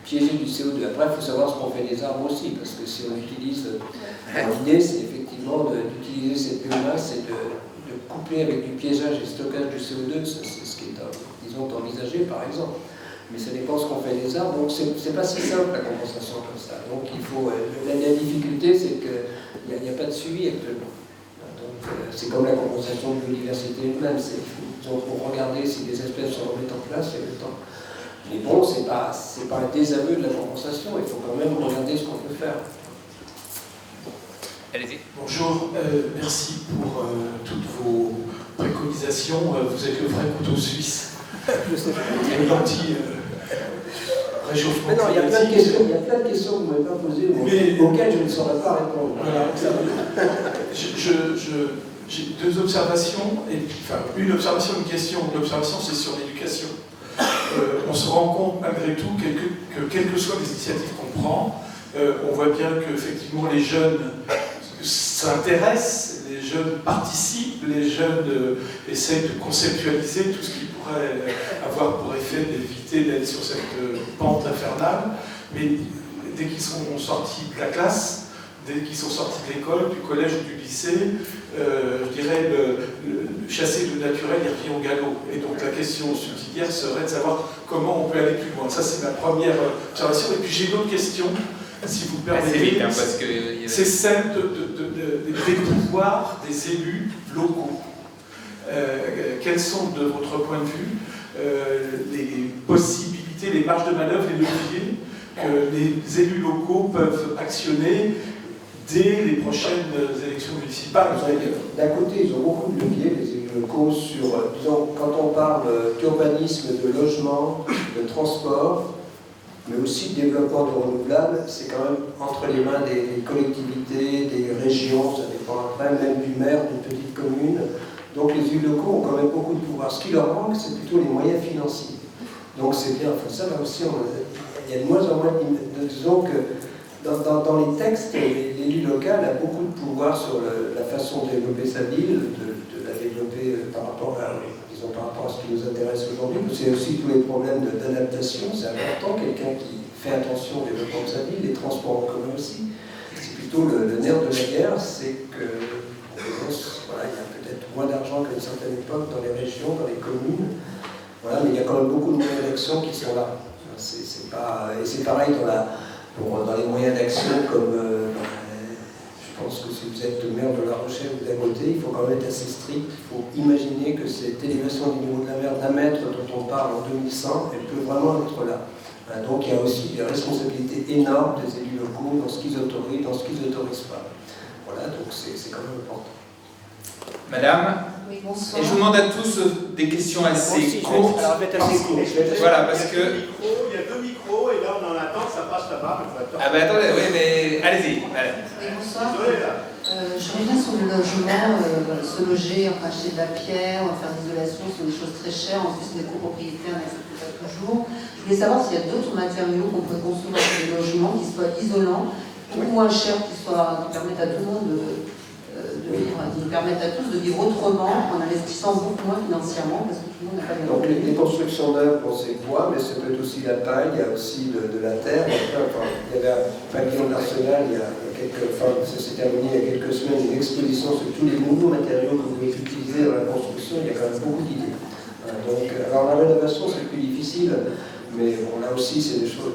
piéger du CO2. Après, il faut savoir ce qu'on fait des arbres aussi, parce que si on utilise... L'idée, c'est effectivement d'utiliser cette biomasse et de coupler avec du piégeage et stockage du CO2, c'est ce qui est, disons, envisagé, par exemple. Mais ça dépend ce qu'on fait des arbres, donc c'est pas si simple la compensation comme ça. Donc il faut... La difficulté, c'est qu'il n'y a pas de suivi actuellement. Donc c'est comme la compensation de biodiversité elle-même. Donc pour regarder si des espèces se remettent en place, il y a le temps. Mais bon, c'est pas un désaveu de la compensation, il faut quand même regarder ce qu'on peut faire. Allez-y. Bonjour, merci pour toutes vos préconisations. Vous êtes le vrai couteau suisse. Réchauffement mais non, il y a plein de questions que vous ne m'avez pas posées, mais auxquelles je ne saurais pas répondre. Voilà, j'ai deux observations, une observation et une question. L'observation, c'est sur l'éducation. On se rend compte, malgré tout, que quelles que soient les initiatives qu'on prend, on voit bien qu'effectivement les jeunes s'intéressent, les jeunes participent, les jeunes essayent de conceptualiser tout ce qui pourrait avoir pour effet d'éviter d'être sur cette pente infernale, mais dès qu'ils sont sortis de la classe, dès qu'ils sont sortis de l'école, du collège ou du lycée, je dirais, le chasser le naturel, il revient au galop. Et donc la question subsidiaire serait de savoir comment on peut aller plus loin. Ça, c'est ma première observation. Et puis j'ai une autre question, si vous permettez. Assez vite, hein, parce que... C'est celle des pouvoirs des élus locaux. Quels sont, de votre point de vue, les possibilités, les marges de manœuvre, les leviers que les élus locaux peuvent actionner dès les prochaines élections municipales? D'un côté, ils ont beaucoup de leviers, les élus locaux, sur, disons, quand on parle d'urbanisme, de logement, de transport, mais aussi de développement de renouvelables, c'est quand même entre les mains des collectivités, des régions, ça dépend après, même du maire d'une petite commune. Donc les élus locaux ont quand même beaucoup de pouvoir. Ce qui leur manque, c'est plutôt les moyens financiers. Donc c'est bien, enfin, ça là aussi, il y a de moins en moins, disons que dans les textes, l'élu local a beaucoup de pouvoir sur la façon de développer sa ville, de la développer par rapport à ce qui nous intéresse aujourd'hui. C'est aussi tous les problèmes d'adaptation, c'est important, quelqu'un qui fait attention au développement de sa ville, les transports en commun aussi. C'est plutôt le nerf de la guerre, c'est que voilà, il y a peut-être moins d'argent qu'à une certaine époque dans les régions, dans les communes, voilà, mais il y a quand même beaucoup de moyens d'action qui sont là. Et c'est pareil dans les moyens d'action comme je pense que si vous êtes maire de La Rochelle ou d'à côté, il faut quand même être assez strict. Il faut imaginer que cette élévation du niveau de la mer d'un mètre dont on parle en 2100, elle peut vraiment être là. Donc il y a aussi des responsabilités énormes des élus locaux dans ce qu'ils autorisent, dans ce qu'ils n'autorisent pas. Voilà, donc c'est quand même important. Madame, oui, bonsoir. Et je vous demande à tous des questions assez courtes. Alors, assez court. Voilà, parce que... Il y a deux micros et là on en attend que ça passe là-bas. Ah ben attendez, oui, mais allez-y. Oui, bonsoir. Je reviens sur le logement, se loger, enfin acheter de la pierre, faire de l'isolation, ce sont des choses très chères. En plus, les copropriétaires n'acceptent pas toujours. Je voulais savoir s'il y a d'autres matériaux qu'on pourrait construire dans des logements qui soient isolants, beaucoup moins chers, qui permettent à tout le monde de vivre, qui permettent à tous de vivre autrement en investissant beaucoup moins financièrement, parce que tout le monde n'a pas les Donc les constructions neuves, bon, c'est bois, mais ça peut être aussi la paille, il y a aussi de la terre. Il y avait un pavillon de l'Arsenal, ça s'est terminé il y a quelques semaines, une exposition sur tous les nouveaux matériaux que vous pouvez utiliser dans la construction. Il y a quand même beaucoup d'idées. Alors la rénovation, c'est plus difficile, mais bon, là aussi, c'est des choses.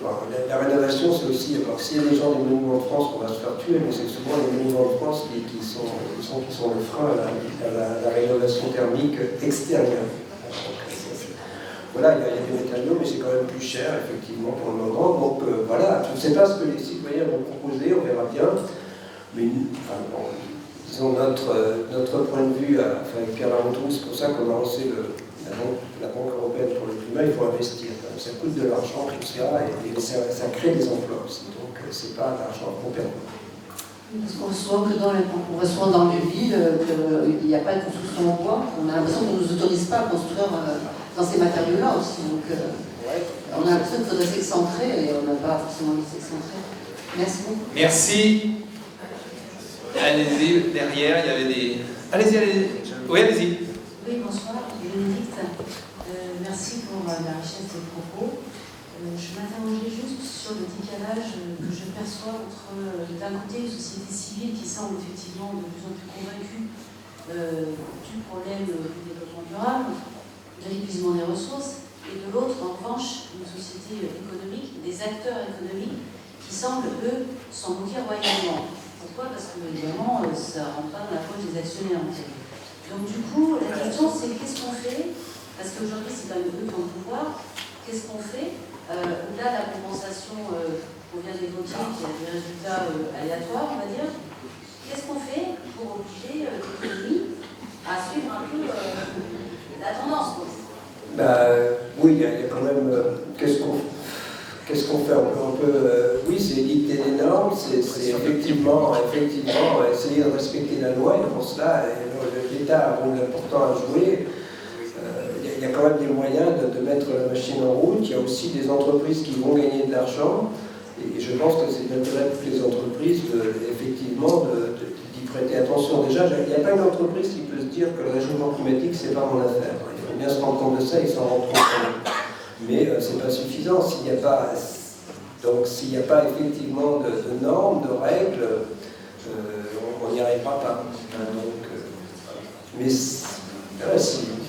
La rénovation, c'est aussi. Alors, s'il y a des gens des monuments de France, on va se faire tuer, mais c'est souvent les monuments de France qui sont le frein à la rénovation thermique extérieure. Voilà, il y a des matériaux, mais c'est quand même plus cher, effectivement, pour le moment. Donc voilà, je ne sais pas ce que les citoyens vont proposer, on verra bien. Mais disons, notre point de vue, avec Pierre Laroutoux, c'est pour ça qu'on a lancé la Banque européenne pour le climat, il faut investir. Ça coûte de l'argent, tout ça, et ça crée des emplois aussi. Donc c'est pas l'argent qu'on perd. Parce qu'on voit souvent dans les villes qu'il n'y a pas de construction en bois. On a l'impression qu'on ne nous autorise pas à construire dans ces matériaux-là aussi. Donc on a l'impression qu'il faudrait s'excentrer et on n'a pas forcément envie de s'excentrer. Merci beaucoup. Merci. Allez-y, derrière, il y avait des... Allez-y, allez-y. Oui, allez-y. Oui, bonsoir, Bénédicte. Merci pour la richesse des propos. Je m'interrogeais juste sur le décalage que je perçois entre, d'un côté, une société civile qui semble effectivement de plus en plus convaincue du problème du développement durable, de l'épuisement des ressources, et de l'autre, en revanche, une société économique, des acteurs économiques qui semblent, eux, s'en moquer royalement. Pourquoi? Parce que, évidemment, ça ne rentre pas dans la poche des actionnaires. Donc, du coup, la question, c'est qu'est-ce qu'on fait? Parce qu'aujourd'hui, c'est quand même eux qui ont le pouvoir. Qu'est-ce qu'on fait? Au-delà de la compensation qu'on vient d'évoquer, qui a des résultats aléatoires, on va dire, qu'est-ce qu'on fait pour obliger l'économie à suivre un peu la tendance? Oui, il y a quand même. Qu'est-ce qu'on fait un peu oui, c'est édicter des normes, c'est effectivement essayer de respecter la loi, et pour cela, l'État a un rôle important à jouer. Il y a quand même des moyens de mettre la machine en route. Il y a aussi des entreprises qui vont gagner de l'argent. Et je pense que c'est l'intérêt de toutes les entreprises, effectivement, d'y prêter attention. Déjà, il n'y a pas une entreprise qui peut se dire que le réchauffement climatique, c'est pas mon affaire. Il faut bien se rendre compte de ça et s'en rendre compte. Mais c'est pas suffisant. S'il n'y a pas effectivement de normes, de règles, on n'y arrivera pas. Donc, mais voilà,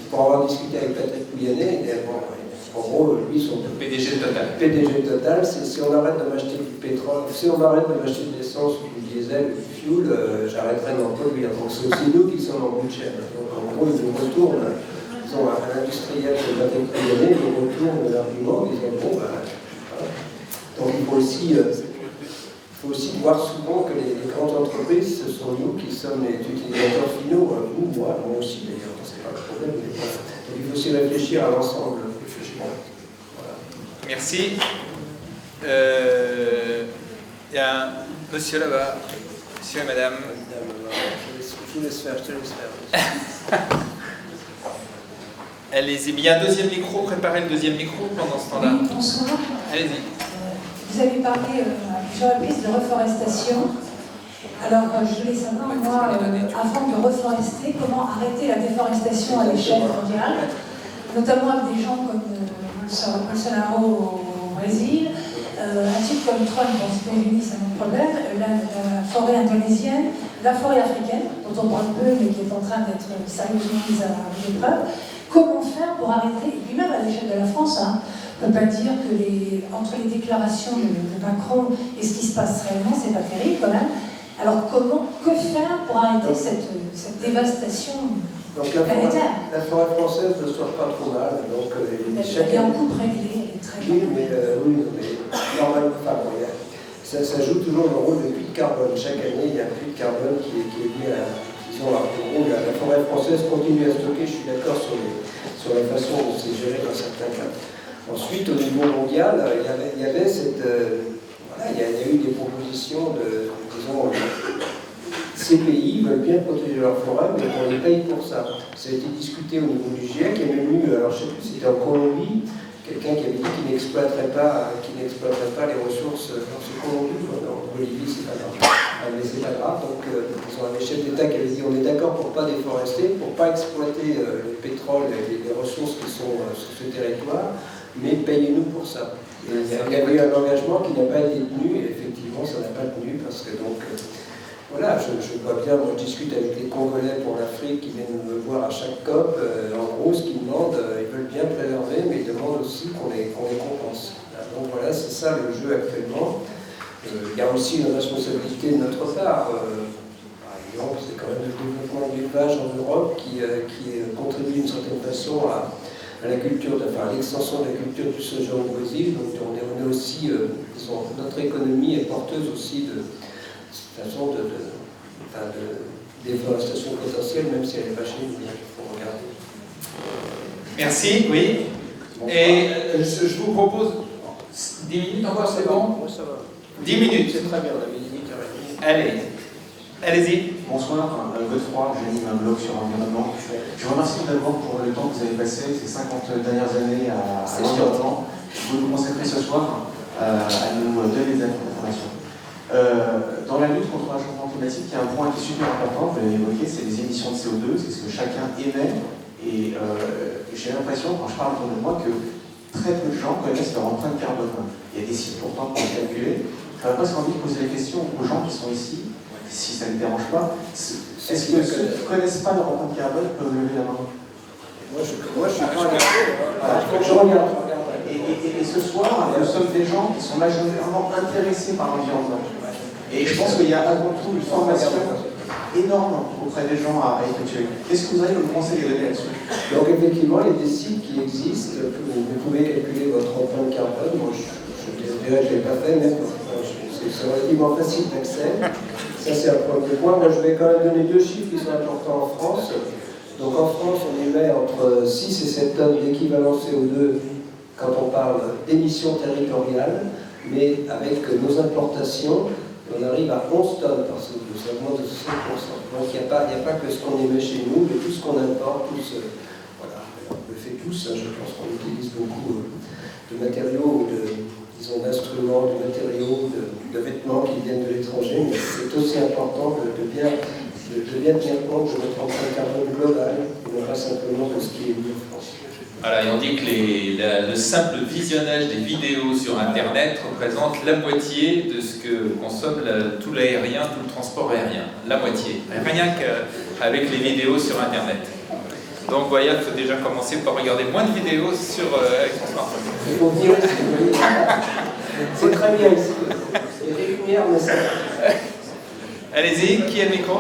pour avoir discuté avec Patrick Pouyanné, en gros, lui, son PDG Total. PDG Total, c'est si on arrête de m'acheter du pétrole, si on arrête de m'acheter de l'essence, du diesel, du fuel, j'arrêterai d'en produire. Donc c'est aussi nous qui sommes en bout de chaîne. Donc en gros, ils nous retournent, disons, à l'industriel de Patrick Pouyanné, ils nous retournent l'argument, ils disent bon, voilà. Donc il faut aussi voir souvent que les grandes entreprises, ce sont nous qui sommes les utilisateurs finaux, nous, moi aussi d'ailleurs, c'est pas le problème. Mais voilà. Donc il faut aussi réfléchir à l'ensemble. Merci. Il y a un monsieur là-bas. Monsieur et madame. Je vous laisse faire. Allez-y. Il y a un deuxième micro. Préparez le deuxième micro pendant ce temps-là. Oui, bonsoir. Allez-y. Vous avez parlé à plusieurs reprises de reforestation. Alors, je voulais savoir, moi, avant de reforester, comment arrêter la déforestation à l'échelle mondiale, notamment avec des gens comme Bolsonaro au Brésil, un type comme Trump aux États-Unis, c'est un problème, la forêt indonésienne, la forêt africaine, dont on parle peu, mais qui est en train d'être sérieusement mise à l'épreuve. Comment faire pour arrêter, et puis même à l'échelle de la France, on ne peut pas dire que entre les déclarations de Macron et ce qui se passe réellement, c'est pas terrible quand même. Alors que faire pour arrêter cette dévastation planétaire? La forêt française ne sort pas trop mal. Donc, elle est en coupe réglée, elle est très oui, mais normalement, ça joue toujours le rôle de puits de carbone. Chaque année, il y a un puits de carbone qui est lié à... Disons, en gros, la forêt française continue à stocker, je suis d'accord sur la façon dont c'est géré dans certains cas. Ensuite, au niveau mondial, il y avait cette... il y a eu des propositions de... Disons, ces pays veulent bien protéger leur forêt, mais on les paye pour ça. Ça a été discuté au niveau du GIEC, il y a même eu, alors je ne sais plus si c'était en Colombie, quelqu'un qui avait dit qu'il n'exploiterait pas les ressources dans ce Colombie, en Bolivie, c'est pas grave. Mais c'est pas grave, donc ils ont un chef d'État qui avait dit on est d'accord pour ne pas déforester, pour ne pas exploiter le pétrole et les ressources qui sont sur ce territoire, mais payez-nous pour ça. Et il y a eu un engagement qui n'a pas été tenu, et effectivement ça n'a pas tenu, parce que donc... Voilà, je vois bien, moi je discute avec les Congolais pour l'Afrique qui viennent me voir à chaque COP. En gros, ce qu'ils demandent, ils veulent bien préserver, mais ils demandent aussi qu'on les compense. Donc voilà, c'est ça le jeu actuellement. Il y a aussi une responsabilité de notre part. Par exemple, c'est quand même le développement de l'élevage en Europe qui contribue d'une certaine façon à la culture, à l'extension de la culture du soja au Brésil. Donc on est aussi, notre économie est porteuse aussi de façon de déforestation potentielle, même si elle n'est pas chez nous, il faut regarder. Merci, oui. Et je vous propose 10 minutes encore, c'est bon? Ça va. 10 minutes. C'est très bien, on avait 10 minutes. Allez-y. Bonsoir, Godefroy, j'anime un blog sur l'environnement. Je vous remercie d'abord pour le temps que vous avez passé ces 50 dernières années à l'environnement. Je veux vous consacrer ce soir à nous donner des informations. Dans la lutte contre le réchauffement climatique, il y a un point qui est super important, vous l'avez évoqué, c'est les émissions de CO2, c'est ce que chacun émet. Et j'ai l'impression, quand je parle autour de moi, que très peu de gens connaissent leur empreinte carbone. Il y a des sites pourtant pour le calculer. J'aurais presque envie de poser la question aux gens qui sont ici, si ça ne les dérange pas. Est-ce que ceux qui ne connaissent pas leur empreinte carbone peuvent lever la main? Moi, je suis pas d'accord. Et ce soir, nous sommes des gens qui sont majoritairement intéressés par l'environnement. Et je pense qu'il y a avant tout une formation énorme auprès des gens à effectuer. Qu'est-ce que vous avez comme conseil à donner là-dessus? Donc effectivement, il y a des sites qui existent, vous pouvez calculer votre empreinte carbone. Moi, je dirais que je ne l'ai pas fait, mais c'est relativement facile d'accès. Ça, c'est un premier point. Moi, je vais quand même donner deux chiffres qui sont importants en France. Donc en France, on émet entre 6 et 7 tonnes d'équivalent CO2 quand on parle d'émissions territoriales, mais avec nos importations, on arrive à 11 tonnes par CO2, ça augmente de 5%. Donc il n'y a pas que ce qu'on émet chez nous, mais tout ce qu'on importe, voilà, on le fait tous, je pense qu'on utilise beaucoup de matériaux, d'instruments, de matériaux, de vêtements qui viennent de l'étranger, mais c'est aussi important de bien tenir compte de notre empreinte carbone globale, et non pas simplement de ce qui est vu en France. Voilà, et on dit que le simple visionnage des vidéos sur Internet représente la moitié de ce que consomme tout l'aérien, tout le transport aérien. La moitié. Rien qu'avec les vidéos sur Internet. Donc voilà, il faut déjà commencer par regarder moins de vidéos avec son smartphone. Il faut venir ici. C'est très bien ici. C'est les lumières, mais ça... Allez-y, qui a le micro?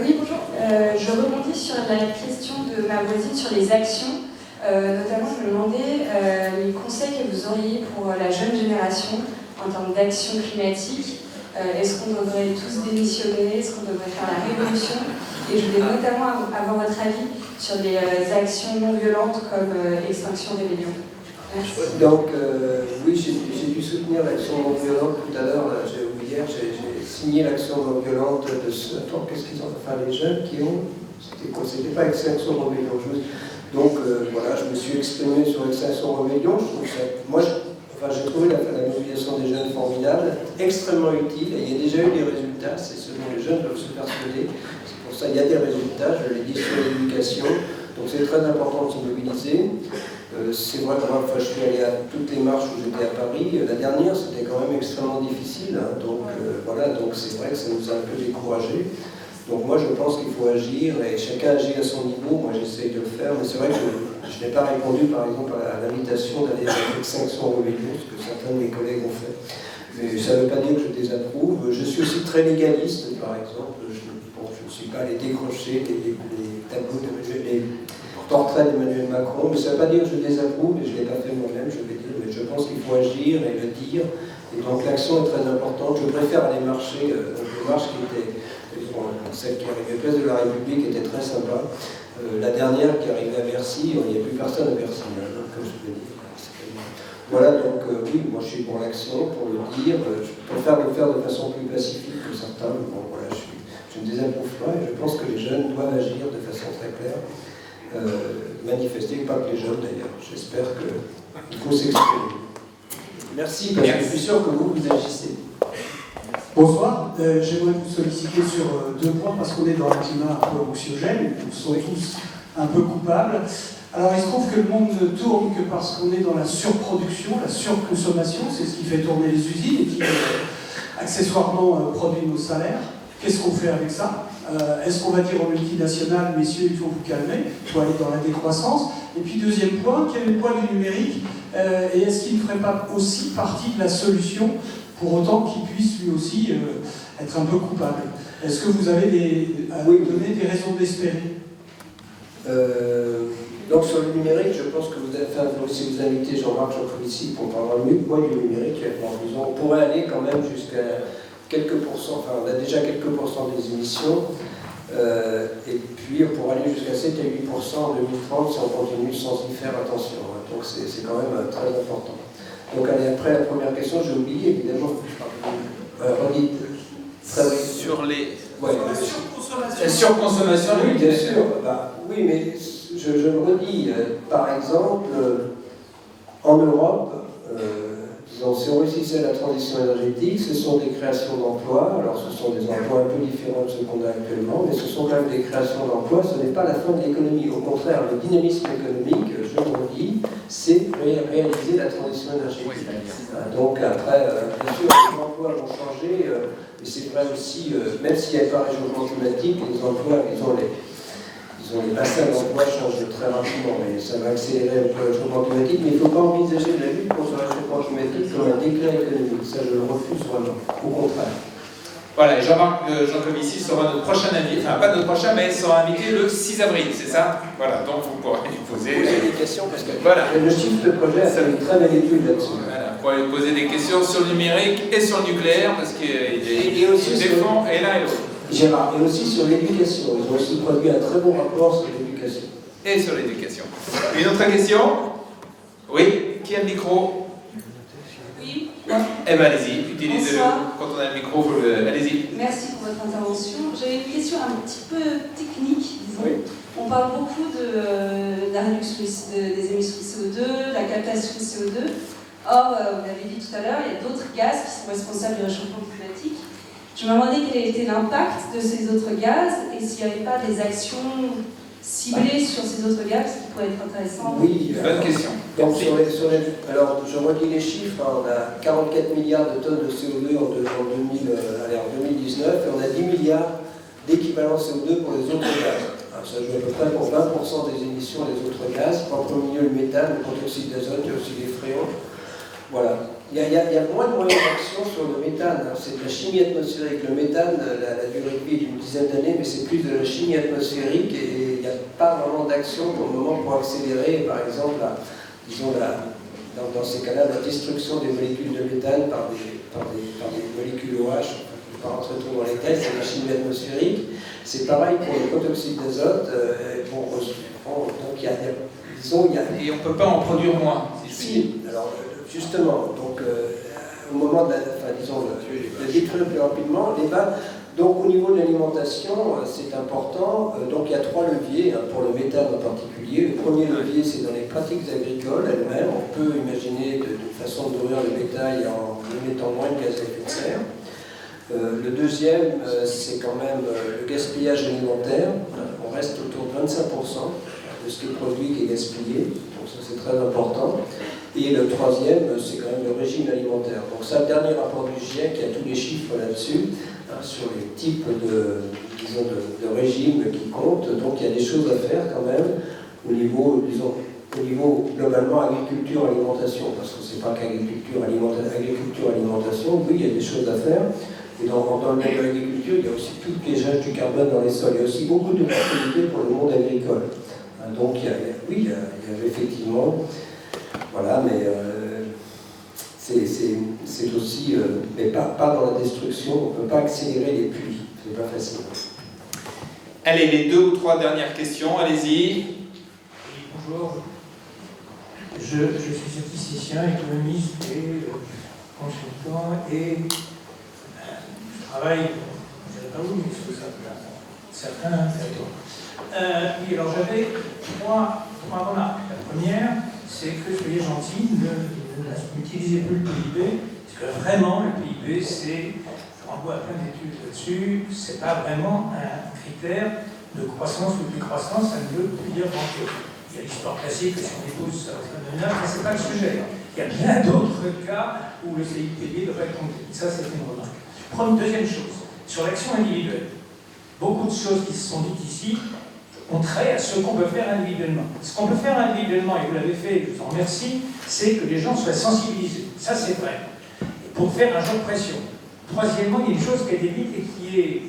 Oui, bonjour. Je rebondis sur la question de ma voisine sur les actions. Notamment, je me demandais les conseils que vous auriez pour la jeune génération en termes d'action climatique. Est-ce qu'on devrait tous démissionner? Est-ce qu'on devrait faire la révolution? Et je voulais notamment avoir votre avis sur les actions non violentes comme Extinction Rébellion. Merci. Donc, oui, j'ai dû soutenir l'action non violente tout à l'heure. Hier, j'ai signé l'action non violente de ce... Attends, qu'est-ce qu'ils ont... Enfin, les jeunes qui ont... C'était quoi? C'était pas Extinction Rébellion. Donc, voilà, je me suis exprimé sur Extinction Rébellion. Je trouve ça... Moi, j'ai trouvé la mobilisation des jeunes formidable, extrêmement utile, et il y a déjà eu des résultats, c'est ce dont les jeunes doivent se persuader. C'est pour ça qu'il y a des résultats, je l'ai dit sur l'éducation, donc c'est très important de se mobiliser. C'est vrai que moi, je suis allé à toutes les marches où j'étais à Paris, la dernière c'était quand même extrêmement difficile, hein, donc voilà, donc c'est vrai que ça nous a un peu découragés. Donc moi je pense qu'il faut agir, et chacun agit à son niveau, moi j'essaye de le faire, mais c'est vrai que je n'ai pas répondu par exemple à l'invitation d'aller à Extinction Rébellion, ce que certains de mes collègues ont fait. Mais ça ne veut pas dire que je désapprouve. Je suis aussi très légaliste, par exemple. Je ne suis pas allé décrocher les tableaux, les portraits d'Emmanuel Macron, mais ça ne veut pas dire que je désapprouve, et je ne l'ai pas fait moi-même, je vais dire, mais je pense qu'il faut agir et le dire. Et donc l'action est très importante. Je préfère aller marcher, une marche qui était... Celle qui arrivait place de la République était très sympa. La dernière qui arrivait à Bercy, il n'y a plus personne à Bercy, hein, comme je peux dire. Voilà, donc oui, moi je suis pour l'action, pour le dire. Je préfère le faire de façon plus pacifique que certains. Bon, voilà, je ne désapprouve pas et je pense que les jeunes doivent agir de façon très claire. Manifester, pas que les jeunes d'ailleurs. J'espère qu'il faut s'exprimer. Merci, parce que je suis sûr que vous agissez. Bonsoir, j'aimerais vous solliciter sur deux points parce qu'on est dans un climat un peu anxiogène, nous sommes tous un peu coupables. Alors il se trouve que le monde ne tourne que parce qu'on est dans la surproduction, la surconsommation, c'est ce qui fait tourner les usines et qui accessoirement produit nos salaires. Qu'est-ce qu'on fait avec ça? Est-ce qu'on va dire aux multinationales, messieurs, il faut vous calmer, il faut aller dans la décroissance? Et puis deuxième point, quel est le poids du numérique? Et est-ce qu'il ne ferait pas aussi partie de la solution pour autant qu'il puisse lui aussi être un peu coupable? Est-ce que vous avez donné des raisons d'espérer? Donc sur le numérique, je pense que vous avez fait, si vous invitez Jean-Marc Jancovici pour parler mieux poids du numérique, on pourrait aller quand même jusqu'à quelques pourcents, enfin on a déjà quelques pourcents des émissions, et puis on pourrait aller jusqu'à 7 à 8% en 2030 si on continue sans y faire attention. Hein. Donc c'est quand même très important. Donc allez, après la première question, j'ai oublié évidemment. Redites. Sur les... Ouais. La surconsommation, oui, bien sûr. Oui, mais je le redis. Par exemple, en Europe, disons, si on réussissait à la transition énergétique, ce sont des créations d'emplois. Alors ce sont des emplois un peu différents de ceux qu'on a actuellement, mais ce sont quand même des créations d'emplois. Ce n'est pas la fin de l'économie. Au contraire, le dynamisme économique, je le redis, c'est réaliser la transition énergétique. Donc après, bien sûr, les emplois vont changer, mais c'est vrai aussi, même s'il n'y a pas réchauffement climatique, les emplois, les bassins d'emploi changent très rapidement, mais ça va accélérer le réchauffement climatique, mais il ne faut pas envisager la lutte contre le réchauffement climatique comme un déclin économique. Ça, je le refuse vraiment, au contraire. Voilà, et Jean-Marc Jancovici sera notre prochain invité, enfin pas notre prochain, mais sera invité le 6 avril, c'est ça? Voilà, donc vous pourrez lui poser des questions, parce que voilà. Le chiffre de projet a fait une très belle étude là-dessus. Voilà, vous pourrez lui poser des questions sur le numérique et sur le nucléaire, parce qu'il défend et l'un et l'autre. Gérard, et aussi sur l'éducation. Ils ont aussi produit un très bon rapport sur l'éducation. Et sur l'éducation. Une autre question? Oui, qui a le micro? Oui. Eh bien, allez-y, utilisez-le. Quand on a le micro, allez-y. Merci pour votre intervention. J'avais une question un petit peu technique, disons. Oui. On parle beaucoup de la réduction des émissions de CO2, la captation de CO2. Or, vous l'avez dit tout à l'heure, il y a d'autres gaz qui sont responsables du réchauffement climatique. Je me demandais quel était l'impact de ces autres gaz et s'il n'y avait pas des actions ciblé sur ces autres gaz qui pourraient être intéressants? Oui, bonne question. Donc alors, je redis les chiffres, hein, on a 44 milliards de tonnes de CO2 en 2019 et on a 10 milliards d'équivalent CO2 pour les autres gaz. Alors, ça joue à peu près pour 20% des émissions des autres gaz, en premier lieu le méthane, le protoxyde d'azote, il y a aussi les fréons. Voilà. Il y a moins de moyens d'action sur le méthane, hein. C'est de la chimie atmosphérique. Le méthane, la durée de vie est d'une dizaine d'années, mais c'est plus de la chimie atmosphérique et il n'y a pas vraiment d'action pour le moment pour accélérer, par exemple, dans ces cas-là, la destruction des molécules de méthane par des molécules OH. Je ne vais pas rentrer trop dans les détails, c'est la chimie atmosphérique. C'est pareil pour le protoxyde d'azote. Donc il y a, disons, il y a... Et on ne peut pas en produire moins. Si, alors justement, donc au moment de de détruire plus rapidement, donc au niveau de l'alimentation, c'est important. Donc il y a 3 leviers hein, pour le méthane en particulier. Le premier levier, c'est dans les pratiques agricoles elles-mêmes. On peut imaginer une façon de nourrir le bétail en émettant moins de gaz à effet de serre. Le deuxième, c'est quand même le gaspillage alimentaire. On reste autour de 25% de ce qui est produit qui est gaspillé. Donc ça, c'est très important. Et le troisième, c'est quand même le régime alimentaire. Donc ça, le dernier rapport du GIEC, il y a tous les chiffres là-dessus, hein, sur les types de régimes qui comptent. Donc il y a des choses à faire quand même au niveau, globalement agriculture-alimentation, parce que c'est pas qu'agriculture-alimentation, oui, il y a des choses à faire. Et dans le monde de l'agriculture, il y a aussi tout le piégeage du carbone dans les sols. Il y a aussi beaucoup de possibilités pour le monde agricole. Hein, donc il y avait effectivement... Voilà, mais c'est aussi, mais pas dans la destruction, on ne peut pas accélérer les pluies, c'est pas facile. Allez, les 2 ou 3 dernières questions, allez-y. Oui, bonjour. Je suis statisticien, économiste et consultant et je travaille, je ne sais pas où, mais sur certains territoires. Oui, alors j'avais 3 remarques. La première, c'est que soyez gentils, n'utilisez plus le PIB, parce que vraiment le PIB, c'est, je renvoie à plein d'études là-dessus, c'est pas vraiment un critère de croissance ou de décroissance, ça ne veut plus dire grand-chose. Il y a l'histoire classique, si on épouse, ça va être mais c'est pas le sujet. Il y a bien d'autres cas où le PIB devrait être compté. Ça, c'est une remarque. Deuxième chose, sur l'action individuelle. Beaucoup de choses qui se sont dites ici ont trait à ce qu'on peut faire individuellement. Ce qu'on peut faire individuellement, et vous l'avez fait, je vous en remercie, c'est que les gens soient sensibilisés. Ça, c'est vrai. Et pour faire un jeu de pression. Troisièmement, il y a une chose qui a été dite et qui est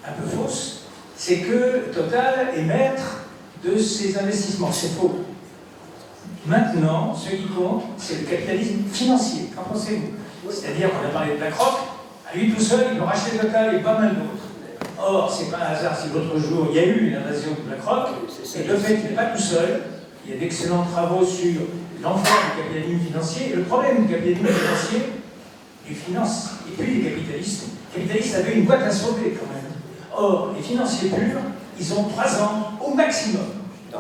un peu fausse, c'est que Total est maître de ses investissements. C'est faux. Maintenant, ce qui compte, c'est le capitalisme financier. Qu'en pensez-vous? C'est-à-dire, on a parlé de BlackRock, à lui tout seul, il peut racheter Total et pas mal d'autres. Or, c'est pas un hasard si l'autre jour, il y a eu une invasion de BlackRock, et le fait qu'il n'est pas tout seul, il y a d'excellents travaux sur l'enfer du capitalisme financier, et le problème du capitalisme financier, du finance, et puis des capitalistes. Les capitalistes avaient une boîte à sauver quand même. Or, les financiers purs, ils ont 3 ans au maximum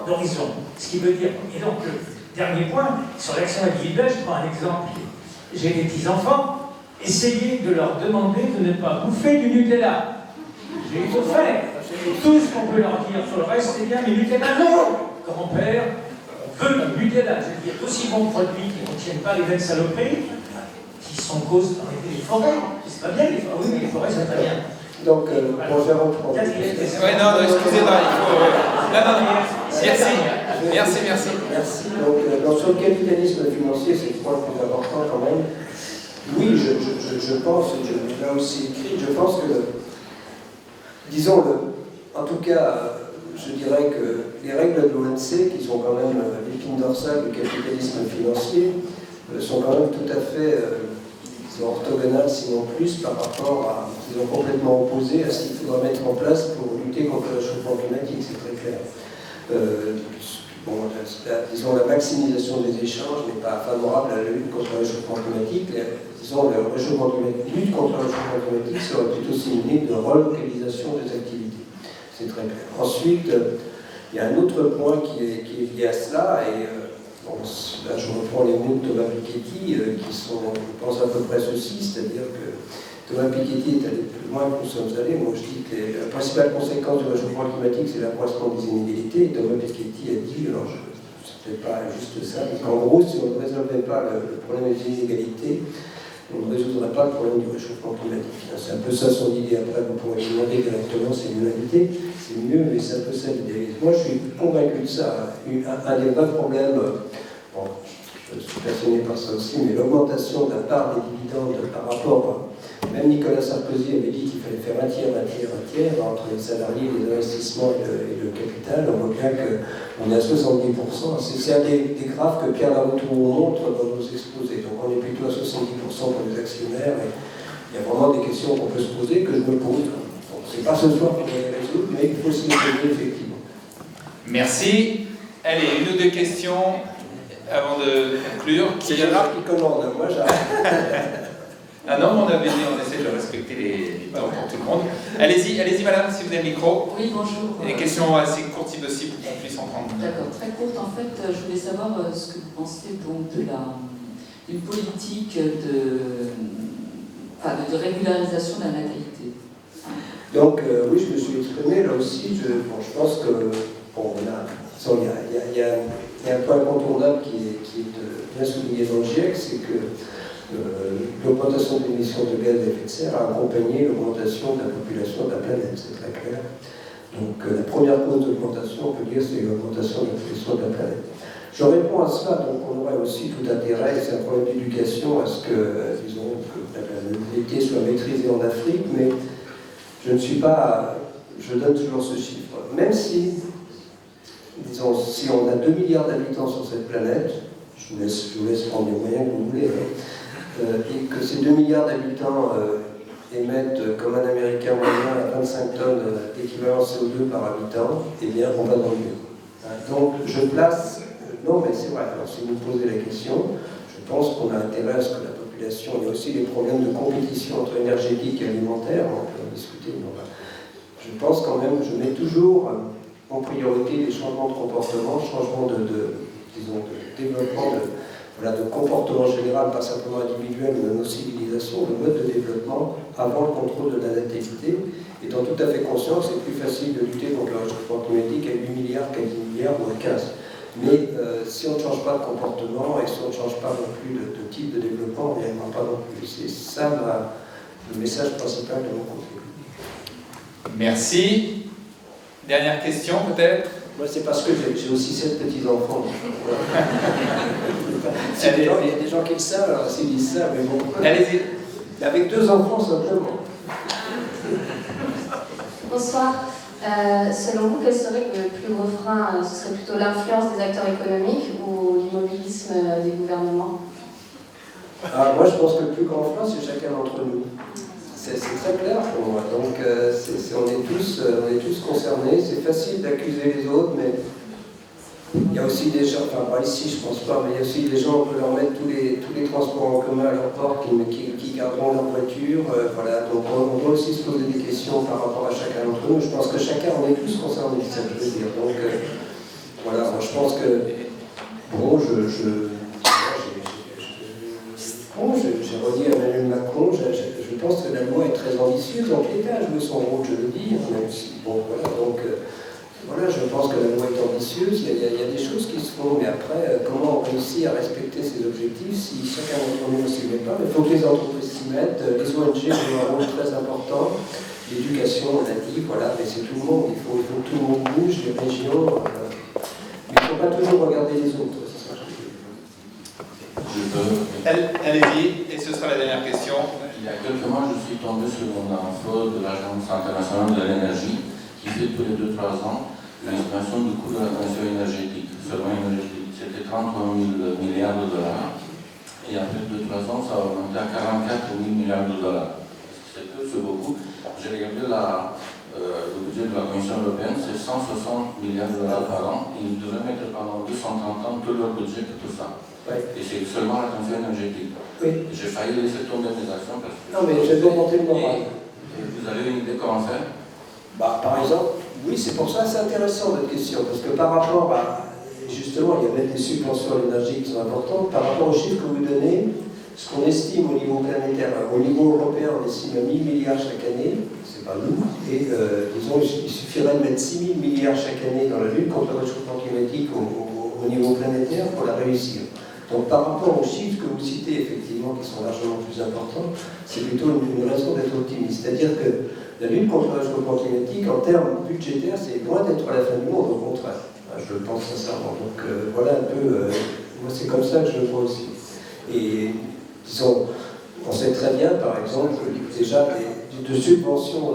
d'horizon. Ce qui veut dire, et donc le dernier point, sur l'action individuelle, je prends un exemple. J'ai des petits-enfants, essayez de leur demander de ne pas bouffer du Nutella. Il faut faire. Tout ce qu'on peut leur dire sur le reste, c'est bien, mais Nutella, non! Grand-père, on veut du Nutella. Je veux dire, d'aussi bons produits qui ne contiennent pas les vaines saloperies, qui sont causes dans les forêts. C'est pas bien, les forêts. Oui, mais les forêts, c'est très bien. Donc, bon, je vais reprendre. Oui, non, excusez-moi, il faut... Non, merci. Merci. Donc, sur le capitalisme financier, c'est le point le plus important quand même. Oui, je pense, et je l'ai là aussi écrit, je pense que, disons, en tout cas, je dirais que les règles de l'OMC, qui sont quand même l'épine dorsale du capitalisme financier, sont quand même tout à fait orthogonales, sinon plus, par rapport à, disons, complètement opposées à ce qu'il faudra mettre en place pour lutter contre le réchauffement climatique, c'est très clair. Disons, la maximisation des échanges n'est pas favorable à la lutte contre le réchauffement climatique. Disons, la lutte contre le réchauffement climatique serait plutôt synonyme de relocalisation des activités. C'est très clair. Ensuite, il y a un autre point qui est lié à cela, et là je reprends les mots de Thomas Piketty, qui sont, je pense, à peu près ceci, c'est-à-dire que Thomas Piketty est allé plus loin que nous sommes allés. Moi, je dis que la principale conséquence du réchauffement climatique, c'est l'accroissement des inégalités. Et Thomas Piketty a dit, alors c'est peut-être pas juste ça, mais qu'en gros, si on ne résolvait pas le problème des inégalités, on ne résoudrait pas le problème du réchauffement climatique. C'est un peu ça son idée. Après, vous pourrez lui demander directement c'est l'unanimité, c'est mieux, mais c'est un peu ça l'idée. Moi, je suis convaincu de ça. Un des vrais problèmes, bon, je suis passionné par ça aussi, mais l'augmentation de la part des dividendes par rapport, même Nicolas Sarkozy avait dit qu'il fallait faire un tiers entre les salariés, les investissements et le capital. On voit bien qu'on est à 70%. C'est un des graphes que Pierre Laroutourou montre dans nos exposés. Donc on est plutôt à 70% pour les actionnaires. Et il y a vraiment des questions qu'on peut se poser, que je me pose. C'est pas ce soir qu'on va les résoudre, mais il faut se les poser effectivement. Merci. Allez, une ou deux questions avant de conclure. C'est Gérard qui commande, moi j'arrête. Ah non, on avait dit, on essaie de respecter les temps pour tout le monde. Allez-y, madame, si vous avez le micro. Oui, bonjour. Des questions assez courtes si possible pour qu'on puisse en prendre. D'accord, très courte. En fait, je voulais savoir ce que vous pensez donc d'une politique de régularisation de la natalité. Donc, oui, je me suis exprimé là aussi. Je pense que, bon, il y a un point incontournable qui est bien souligné dans le GIEC, c'est que l'augmentation des émissions de gaz à effet de serre a accompagné l'augmentation de la population de la planète, c'est très clair. Donc la première cause d'augmentation, on peut dire, c'est l'augmentation de la population de la planète. Je réponds à cela, donc on aurait aussi tout intérêt, c'est un problème d'éducation, à ce que, disons, que la natalité soit maîtrisée en Afrique, mais je ne suis pas, je donne toujours ce chiffre. Même si, disons, si on a 2 milliards d'habitants sur cette planète, je vous laisse prendre les moyens que vous voulez, et que ces 2 milliards d'habitants émettent, comme un Américain moyen, à 25 tonnes d'équivalent CO2 par habitant, eh bien, on va dans le mieux. Donc, je place... non, mais c'est vrai. Alors, si vous me posez la question, je pense qu'on a intérêt à ce que la population... Il y a aussi des problèmes de compétition entre énergétique et alimentaire, on peut en discuter, mais je pense quand même, je mets toujours en priorité les changements de comportement, changements de développement de comportement général, pas simplement individuel, mais de nos civilisations, le mode de développement avant le contrôle de la natalité. Étant tout à fait conscient que c'est plus facile de lutter contre le réchauffement climatique à 8 milliards qu'à 10 milliards ou à 15. Mais si on ne change pas de comportement et si on ne change pas non plus de type de développement, on n'y arrivera pas non plus. C'est ça le message principal de mon côté. Merci. Dernière question peut-être? Moi, c'est parce que j'ai aussi 7 petits-enfants. Il y a des gens qui le savent, alors s'ils disent ça, mais bon. Allez-y. Avec 2 enfants, simplement. Bonsoir. Selon vous, quel serait le plus gros frein? Ce serait plutôt l'influence des acteurs économiques ou l'immobilisme des gouvernements? Moi, je pense que le plus grand frein, c'est chacun d'entre nous. C'est très clair pour moi. Donc, on est tous concernés. C'est facile d'accuser les autres, mais il y a aussi des gens, enfin pas ici, je pense pas, mais il y a aussi des gens, on peut leur mettre tous les transports en commun à leur porte qui garderont leur voiture. Voilà. Donc, on doit aussi se poser des questions par rapport à chacun d'entre nous. Je pense que chacun, on est tous concernés, c'est ça que je veux dire. Donc, voilà, moi je pense que, bon, j'ai redit à Emmanuel Macron, je pense que la loi est très ambitieuse, donc l'État a joué son rôle, je le dis, même si, bon, voilà, donc, voilà, je pense que la loi est ambitieuse, il y a des choses qui se font, mais après, comment on réussit à respecter ces objectifs si chacun d'entre nous ne s'y met pas? Il faut que les entreprises s'y mettent, les ONG jouent un rôle très important, l'éducation, on l'a dit, voilà, mais c'est tout le monde, il faut que tout le monde bouge, les régions, mais il ne faut pas toujours regarder les autres. Allez-y, et ce sera la dernière question. Il y a quelques mois, je suis tombé sur une info de l'Agence internationale de l'énergie qui fait tous les 2-3 ans l'estimation du coût de la transition énergétique. Selon énergétique, c'était 33 000 milliards de dollars. Et après 2-3 ans, ça a augmenté à 44 000 milliards de dollars. C'est peu, c'est beaucoup. J'ai regardé le budget de la Commission européenne, c'est 160 milliards de dollars par an. Ils devraient mettre pendant 230 ans tout leur budget pour tout ça. Ouais. Et c'est seulement la transition énergétique. Oui. J'ai failli laisser tomber mes actions parce que... Non, mais j'ai augmenté le moral. Et vous avez une idée comment faire? Par exemple, oui, c'est pour ça que c'est intéressant votre question, parce que par rapport à... Justement, il y a même des subventions à l'énergie qui sont importantes. Par rapport aux chiffres que vous donnez, Ce qu'on estime au niveau planétaire, au niveau européen, on estime 1 000 milliards chaque année, c'est pas lourd, et disons, il suffirait de mettre 6 000 milliards chaque année dans la lutte contre le réchauffement climatique au niveau planétaire pour la réussir. Donc par rapport aux chiffres que vous citez, effectivement, qui sont largement plus importants, c'est plutôt une raison d'être optimiste. C'est-à-dire que la lutte contre le réchauffement climatique, en termes budgétaires, c'est loin d'être la fin du monde, au contraire. Je le pense sincèrement. Donc voilà un peu, moi c'est comme ça que je le vois aussi. Et disons, on sait très bien, par exemple, déjà de subventions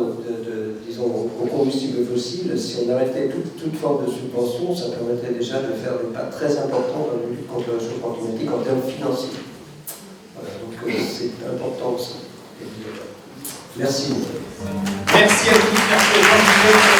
disons, aux combustibles fossiles, si on arrêtait toute forme de subvention, ça permettrait déjà de faire des pas très importants dans la lutte contre le réchauffement climatique en termes financiers. Voilà, donc c'est important aussi. Merci. Merci à tous. Merci à